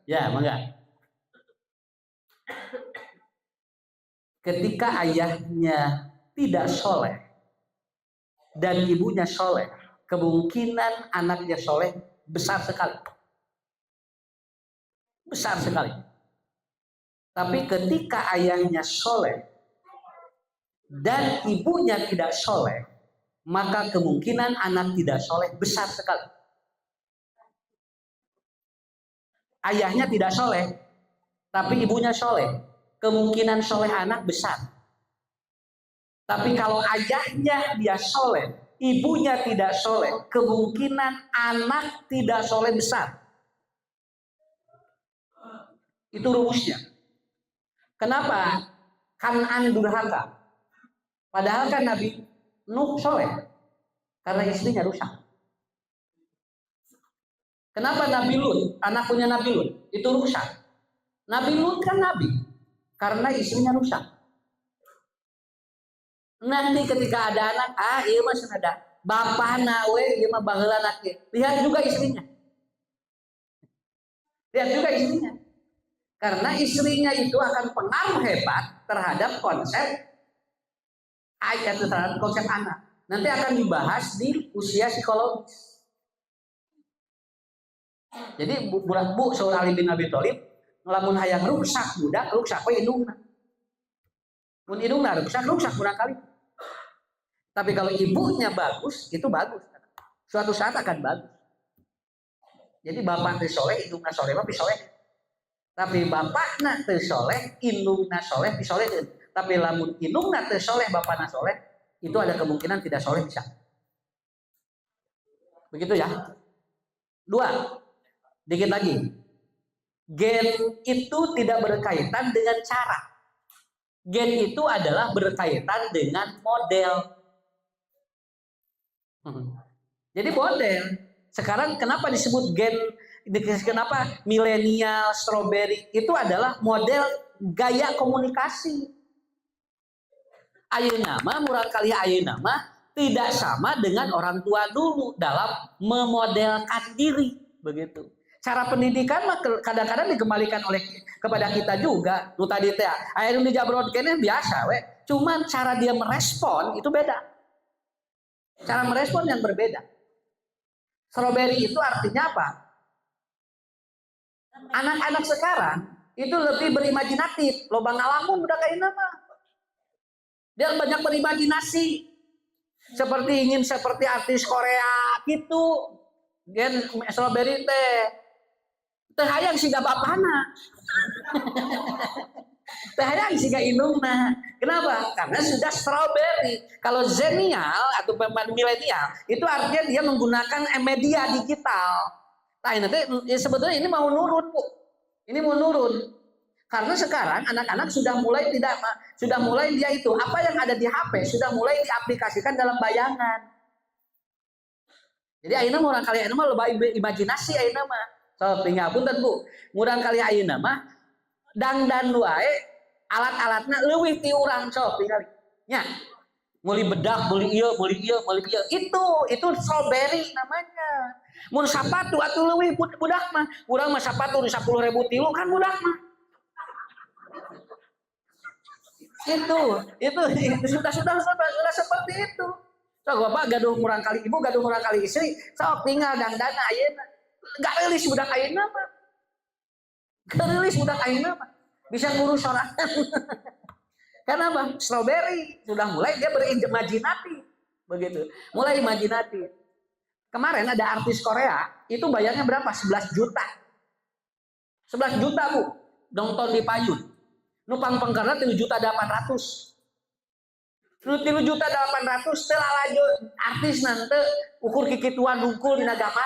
Ya, mangga. Ketika ayahnya tidak soleh dan ibunya soleh, kemungkinan anaknya soleh besar sekali. Besar sekali. Tapi ketika ayahnya soleh dan ibunya tidak soleh, maka kemungkinan anak tidak soleh besar sekali. Ayahnya tidak soleh, tapi ibunya soleh, kemungkinan soleh anak besar. Tapi kalau ayahnya dia soleh, ibunya tidak soleh, kemungkinan anak tidak soleh besar. Itu rumusnya. Kenapa? Kan'an durhaka. Padahal kan Nabi Nuh soleh, karena istrinya rusak. Kenapa Nabi Lut, anak punya Nabi Lut, itu rusak? Nabi Lut kan Nabi, karena istrinya rusak. Nanti ketika ada anak, iya mas ada bapak nawe, iya mah baheula anaknya. Lihat juga istrinya. Lihat juga istrinya. Karena istrinya itu akan pengaruh hebat terhadap konsep ayat terhadap konsep anak. Nanti akan dibahas di usia psikologis. Jadi bu Saud Ali bin Abi Thalib ngelamun hayang rusak budak, rusak we indungna. Mun indungna rusak barangkali. Tapi kalau ibunya bagus, itu bagus. Suatu saat akan bagus. Jadi bapak teu soleh, indungna soleh mah pisoleh. Tapi bapakna teu soleh, indungna soleh pisoleh. Tapi lamun indungna teu soleh, bapakna soleh, itu ada kemungkinan tidak soleh bisa. Begitu ya. 2. Dikit lagi. Gen itu tidak berkaitan dengan cara. Gen itu adalah berkaitan dengan model. Jadi model. Sekarang kenapa disebut gen? Kenapa milenial, strawberry itu adalah model gaya komunikasi. Ayeuna mah murang kali ayeuna mah tidak sama dengan orang tua dulu dalam memodelkan diri, begitu. Cara pendidikan mah kadang-kadang dikembalikan oleh kepada kita juga. Nu tadi teh aya nu dijabrod keneh biasa we. Cuman cara dia merespon itu beda. Cara merespon yang berbeda. Strawberry itu artinya apa? Anak-anak sekarang itu lebih berimajinatif, loba ngalamun udah kayak nama. Dia banyak berimajinasi. ingin seperti artis Korea gitu. Gen strawberry teh. Teh hayang siga bapana. Teh hayang siga indungna. Kenapa? Karena sudah strawberry. Kalau zenial atau milenial itu artinya dia menggunakan media digital. Nah, ini sebetulnya ini mau nurun, Bu. Ini mau nurun. Karena sekarang anak-anak sudah mulai dia itu apa yang ada di HP sudah mulai diaplikasikan dalam bayangan. Jadi ayeuna murang kali ayeuna mah loba imajinasi ayeuna mah. So tinggal punten Bu. Murang kali ayeuna mah dangdan wae alat-alatna leuwih ti urang sok tinggal. Nya. Meuli bedak, meuli ieu. Itu strawberry namanya. Mun sapatu atuh leuwih budak mah. Urang mah sapatu 10.000 tilu kan budak mah. Itu sudah seperti itu. So, Bapak gaduh murang kali ibu, gaduh murang kali istri, sok tinggal dangdana ayeuna. Enggak rilis budak ayeuna mah. Gerilis budak ayeuna mah. Bisa ngurus sorangan. Kenapa? Strawberry sudah mulai dia berimajinasi. Begitu. Mulai imajinasi. Kemarin ada artis Korea, itu bayarnya berapa? 11 juta. 11 juta, Bu. Nonton di payun. Nupang pengkerna 3.800.000. 3.800.000 setelah lanjut artis nanti ukur kikituan dungkul di agama.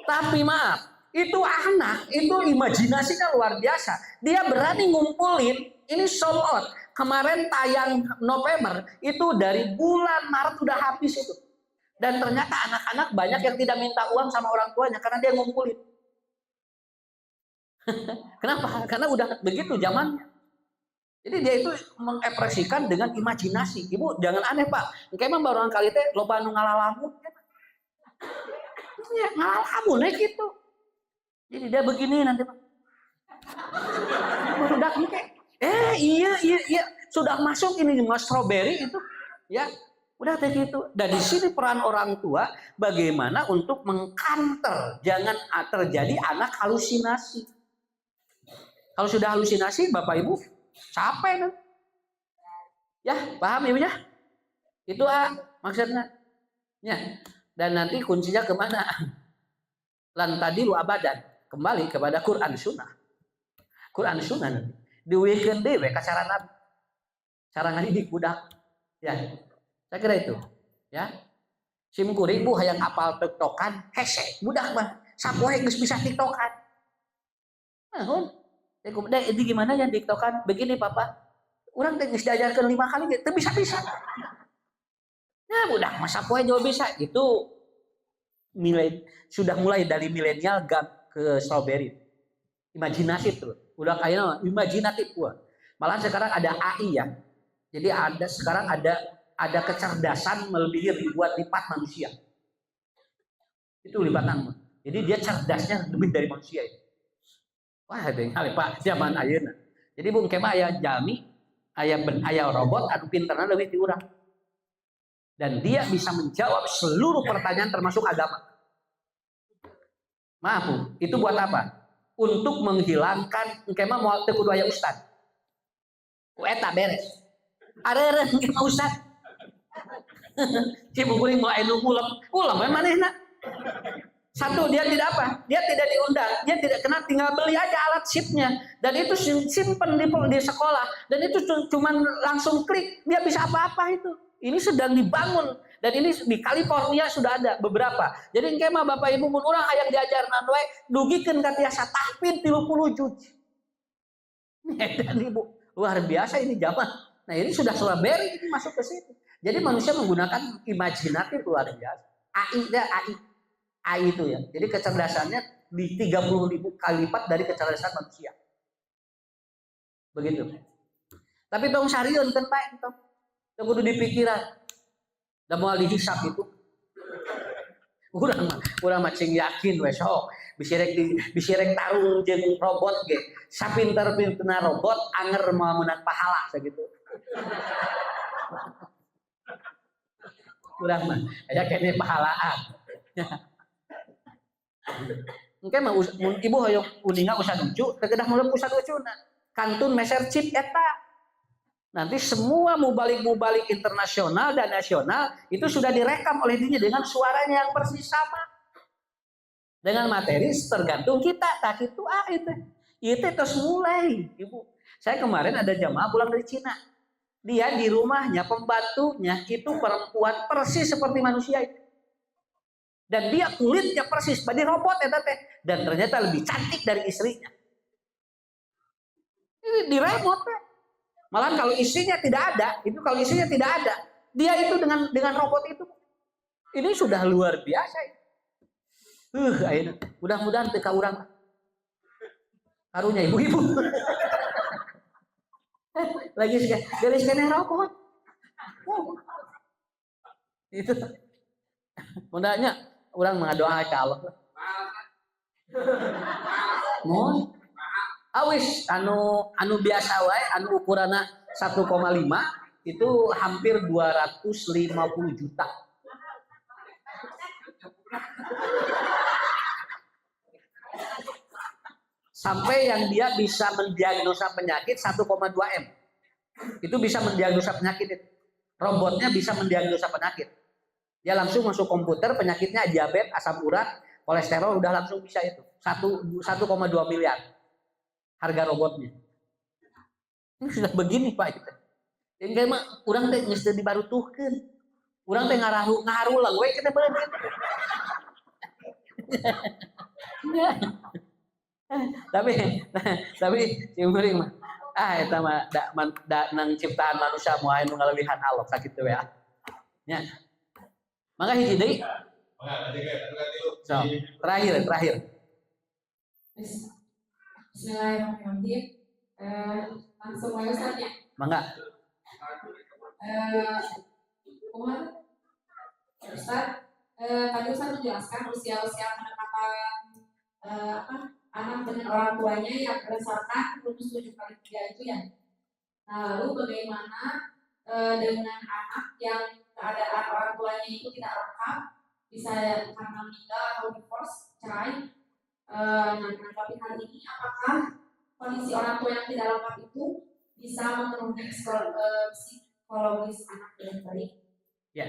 Tapi maaf, itu anak, itu imajinasinya luar biasa. Dia berani ngumpulin, ini sold out. Kemarin tayang November, itu dari bulan Maret udah habis itu. Dan ternyata anak-anak banyak yang tidak minta uang sama orang tuanya karena dia ngumpulin. Kenapa? Karena udah begitu zamannya. Jadi dia itu mengekspresikan dengan imajinasi. Ibu jangan aneh Pak. Kayak mah barang kali teh loba nu ngalalamun. Ya, ngalalamun gitu. Jadi dia begini nanti Pak. Udah kayak iya sudah masuk ini mas strawberry itu ya. Udah kayak gitu. Dan di sini peran orang tua bagaimana untuk mengkanter jangan terjadi anak halusinasi. Kalau sudah halusinasi Bapak Ibu capek kan? Ya, paham Ibu ya? Itu maksudnya. Ya. Dan nanti kuncinya kemana? Lan tadi lu abadan. Kembali kepada Quran Sunnah. Quran Sunnah nanti. Diwikeun dewe ka cara Nabi. Cara ngadidik budak. Ya. Saya kira itu. Ya. Sim kuring Bu hayang apal tiktokan, hese budak mah. Sapoe geus bisa tiktokan. Nah, itu gimana yang tiktokan? Begini Papa, orang teh diajarkan 5 kali, itu bisa. Nah budak masa poe jauh bisa. Itu sudah mulai dari milenial ke strawberry. Imajinatif tuh, udah kayaknya imajinatif gua. Malah sekarang ada AI ya. Jadi sekarang ada kecerdasan melebihi ribuan lipat manusia. Itu lipatan. Jadi dia cerdasnya lebih dari manusia itu. Wah, tinggal Pak zaman ayeuna. Jadi bung kema aya jami, aya robot anu pinterna leuwih ti urang. Dan dia bisa menjawab seluruh pertanyaan termasuk agama. Maaf, Bu, itu buat apa? Untuk menghilangkan kema moal teu kudu aya ustad. Ku eta beres. Areureun ge ustad. Cibu kuring mau anu ulam manehna. Satu, dia tidak apa? Dia tidak diundang, dia tidak kena, tinggal beli aja alat chipnya dan itu simpen di sekolah dan itu cuma langsung klik, dia bisa apa-apa itu. Ini sedang dibangun dan ini di California sudah ada beberapa. Jadi engke mah Bapak Ibu mun urang hayang diajarna we dugikeun ka tiasa tahfidz 30 juz. Dan Ibu, luar biasa ini zaman. Nah, ini sudah strawberry ini masuk ke situ. Jadi manusia menggunakan imajinatif luar biasa. AI itu ya. Jadi kecerdasannya di 30.000 kali lipat dari kecerdasan manusia. Begitu. Tapi tong sarieun kan Pak itu. Tong kudu dipikiran. Da moal dihisab itu. Urang mah cing yakin we sok bisi rek tarung jeung robot ge. Sapinter-pinterna robot anger moal meunang pahala sakitu. Urang mah aya kene pahalaan. Engke mah ibu hoyong uninga usah lucu, teu kedah muleup usah lucuna. Kantun meser chip eta. Nanti semua mubalik-mubalik internasional dan nasional itu sudah direkam oleh dirinya dengan suaranya yang persis sama. Dengan materi tergantung kita. Tak itu itu. Itu terus mulai, Ibu. Saya kemarin ada jamaah pulang dari Cina. Dia di rumahnya pembantunya itu perempuan persis seperti manusia itu. Dan dia kulitnya persis badi robot ya teh. Dan ternyata lebih cantik dari istrinya. Ini di remote teh. Malah kalau istrinya tidak ada, itu kalau istrinya tidak ada, dia itu dengan robot itu, ini sudah luar biasa. Mudah-mudahan teka urang karunya ibu-ibu. Lagi garis kene robot. Itu. Mudahnya orang mengadoa ke Allah. Mohon awis anu biasa wae anu ukuranna 1,5 itu hampir 250 juta. Sampai yang dia bisa mendiagnosa penyakit 1,2 M. Itu bisa mendiagnosa penyakit itu. Robotnya bisa mendiagnosa penyakit. Dia langsung masuk komputer penyakitnya diabetes, asam urat, kolesterol udah langsung bisa itu. 1,2 miliar. Harga robotnya. Ini sudah begini Pak. Yang kayak mah urang teh geus teu dibarutuhkeun. Urang teh ngaharulang we kita beuleuh. Tapi cimring mah eta mah da nang ciptaan manusia moal anu ngalebihan Allah sakitu we. Nya. Mangga hiji deui. So, terakhir. Bismillahirrahmanirrahim. Langsung aja saja. Mangga. Ustaz, tadi Ustaz menjelaskan usia-usia penetapan anak dengan orang tuanya yang berdasarkan rumus 7x3 itu ya. Nah, lalu bagaimana dengan anak yang keadaan orang tuanya itu tidak lengkap, bisa karena meninggal atau divorce, cerai. Nah, tapi hal ini apakah kondisi orang tua yang tidak lengkap itu bisa memenuhi psikologis anak dengan baik? Ya.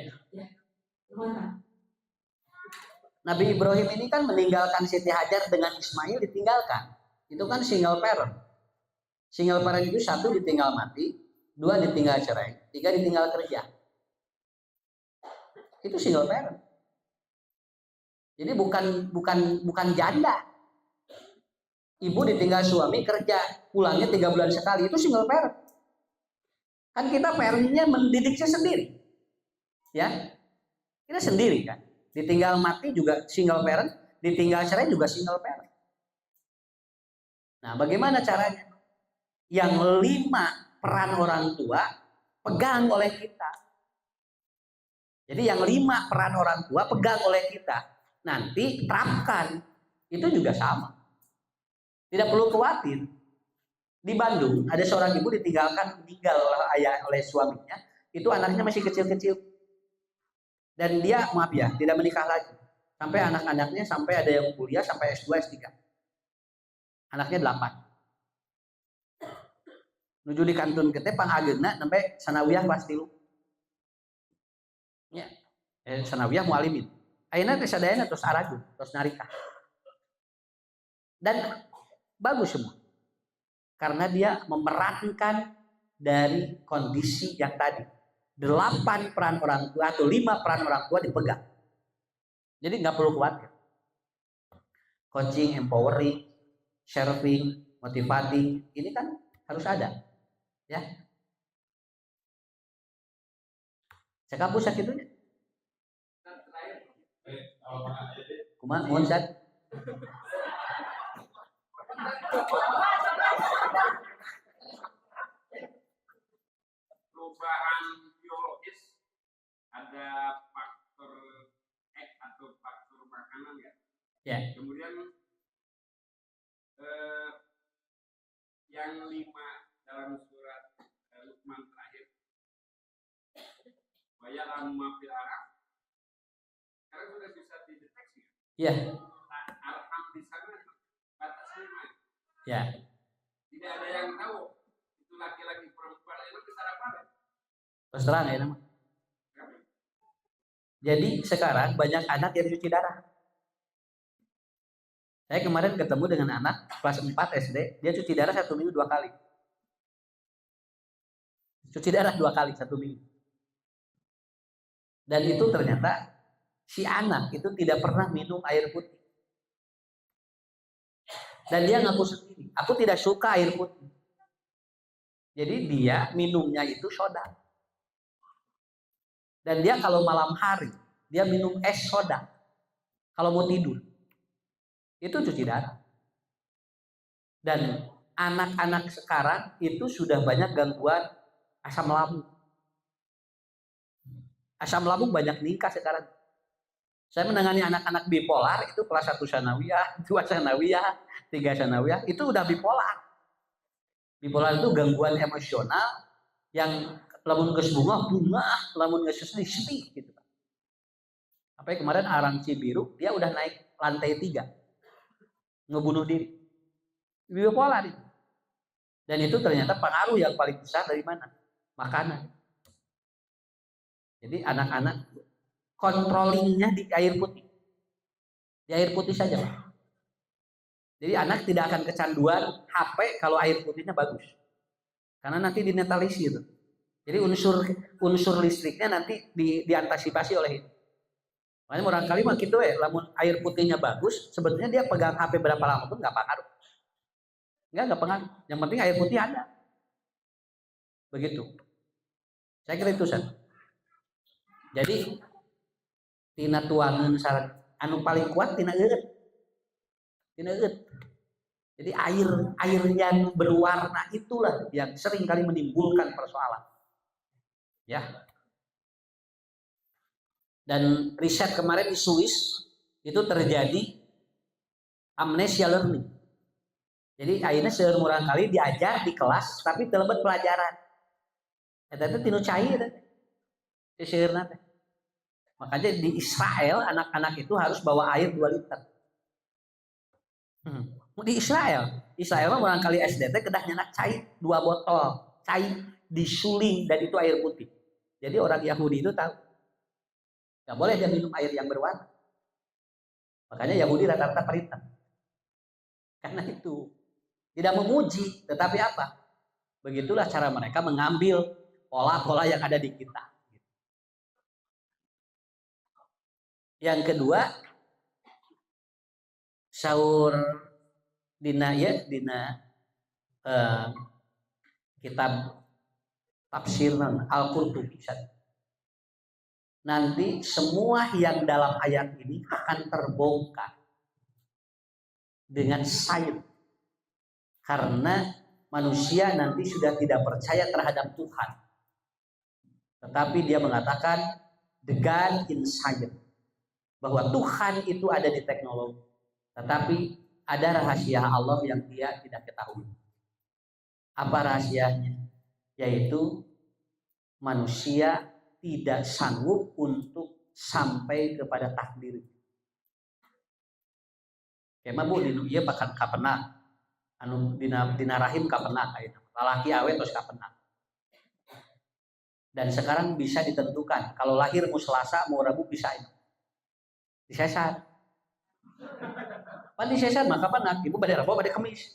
Gimana? Nabi Ibrahim ini kan meninggalkan Siti Hajar dengan Ismail ditinggalkan. Itu kan single parent. Single parent itu 1 ditinggal mati, 2 ditinggal cerai, 3 ditinggal kerja. Itu single parent. Jadi bukan janda. Ibu ditinggal suami kerja, pulangnya 3 bulan sekali, itu single parent. Kan kita parentnya mendidiknya sendiri. Ya. Kita sendiri kan. Ditinggal mati juga single parent, ditinggal cerai juga single parent. Nah, bagaimana caranya? Yang 5 peran orang tua pegang oleh kita. Jadi yang 5 peran orang tua pegang oleh kita. Nanti terapkan. Itu juga sama. Tidak perlu khawatir. Di Bandung ada seorang ibu ditinggalkan meninggal oleh suaminya. Itu anaknya masih kecil-kecil. Dan dia maaf ya tidak menikah lagi. Sampai anak-anaknya sampai ada yang kuliah sampai S2, S3. Anaknya 8. Nuju di kantun kita panghageuna sampai sanawiyah kelas 3. Ya. Sanawiyah mualimin. Ayeuna teh sadayana terus aragu, terus narika. Dan bagus semua. Karena dia memerankan dari kondisi yang tadi. 8 peran orang tua atau 5 peran orang tua dipegang. Jadi nggak perlu khawatir. Coaching, empowering, sharing, motivating, ini kan harus ada. Ya. Saya kampus sakitnya. Kumaha mohon Zat. Perubahan biologis ada faktor X atau faktor makanan ya. Ya. Kemudian yang 5 dalam surat Luqman terakhir, wa ya'lamu fil arham, sekarang sudah bisa dideteksi. Ya. Arham di sana batasnya. Ya. Tidak ada yang tahu itu laki-laki perempuan itu besar apa. Terus terang ya nama. Jadi sekarang banyak anak yang cuci darah. Saya kemarin ketemu dengan anak kelas 4 SD, dia cuci darah 1 minggu 2 kali. Cuci darah 2 kali 1 minggu. Dan itu ternyata si anak itu tidak pernah minum air putih. Dan dia ngaku sendiri, aku tidak suka air putih. Jadi dia minumnya itu soda. Dan dia kalau malam hari, dia minum es soda. Kalau mau tidur. Itu cuci darah. Dan anak-anak sekarang itu sudah banyak gangguan asam lambung. Asam lambung banyak meningkat sekarang. Saya menangani anak-anak bipolar itu kelas 1 sanawiyah, 2 sanawiyah, 3 sanawiyah, itu udah bipolar. Bipolar itu gangguan emosional yang lamun geus bunga, lamun geus sedih gitu. Sampai kemarin Arang Cibiru dia udah naik lantai 3. Ngebunuh diri. Bipolar itu. Dan itu ternyata pengaruh yang paling besar dari mana? Makanan. Jadi anak-anak controllingnya di air putih. Di air putih saja, Pak. Jadi anak tidak akan kecanduan HP kalau air putihnya bagus. Karena nanti dinetralisir. Jadi unsur listriknya nanti diantisipasi oleh itu. Makanya orang kali mah gitu ya, lamun air putihnya bagus, sebetulnya dia pegang HP berapa lama pun nggak pengaruh. Nggak pengaruh. Yang penting air putih ada. Begitu. Saya kira itu San. Jadi tina tuangan saran anu paling kuat tina eueut. Tina eueut. Jadi air yang berwarna itulah yang sering kali menimbulkan persoalan. Ya. Dan riset kemarin di Swiss itu terjadi amnesia learning. Jadi akhirnya seumur kali diajar di kelas tapi telebet pelajaran. Eta teh tinu cai teh. Seueurna teh. Makanya di Israel anak-anak itu harus bawa air 2 liter. Di Israel mah barangkali SD teh kedah nyanak cai 2 botol, cai disuling dan itu air putih. Jadi orang Yahudi itu tahu. Gak boleh dia minum air yang berwarna. Makanya Yahudi rata-rata perintah. Karena itu tidak memuji, tetapi apa? Begitulah cara mereka mengambil pola-pola yang ada di kita. Yang kedua, saur dina kitab tafsir Al-Qurtubi. Nanti semua yang dalam ayat ini akan terbongkar dengan sains. Karena manusia nanti sudah tidak percaya terhadap Tuhan. Tetapi dia mengatakan the God in science. Bahwa Tuhan itu ada di teknologi. Tetapi ada rahasia Allah yang dia tidak ketahui. Apa rahasianya? Yaitu manusia tidak sanggup untuk sampai kepada takdir. Kema bu dinu ieu pakan kapena anu dina rahim kapena ayeuna. Lalaki awet terus kapena. Dan sekarang bisa ditentukan kalau lahir mau Selasa mau Rabu bisa ini. Disesat. Pan disesat maka kapan ibu pada Rabu pada Kamis.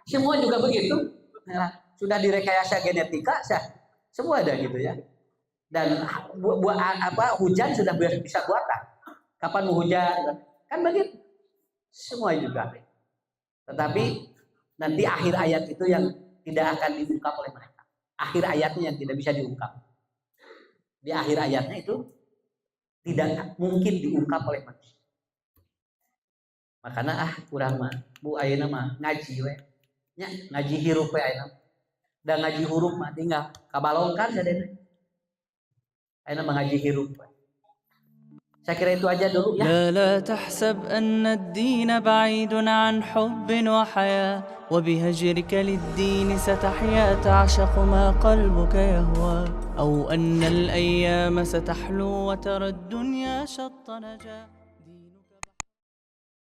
Semua juga begitu. Nah, sudah direkayasa genetika semua ada gitu ya. Dan hujan sudah bisa buatan. Kapan mau hujan? Kan begitu. Semua juga. Tetapi nanti akhir ayat itu yang tidak akan diungkap oleh mereka. Akhir ayatnya yang tidak bisa diungkap. Di akhir ayatnya itu tidak mungkin diungkap oleh manusia. Makanya kurang mah bu ayeuna mah ngaji we. Nya ngaji hirup we ayeuna. Dan ngaji huruf mah tinggal kabalongkan sadene. Ayeuna mah ngaji hirup we. Saya kira itu aja dulu ya. لا تحسب أن الدين بعيد عن حب وحياة وبهجرك للدين ستحيا تعشق ما قلبك يهوى أو أن الأيام ستحلو وترى الدنيا شط نجاة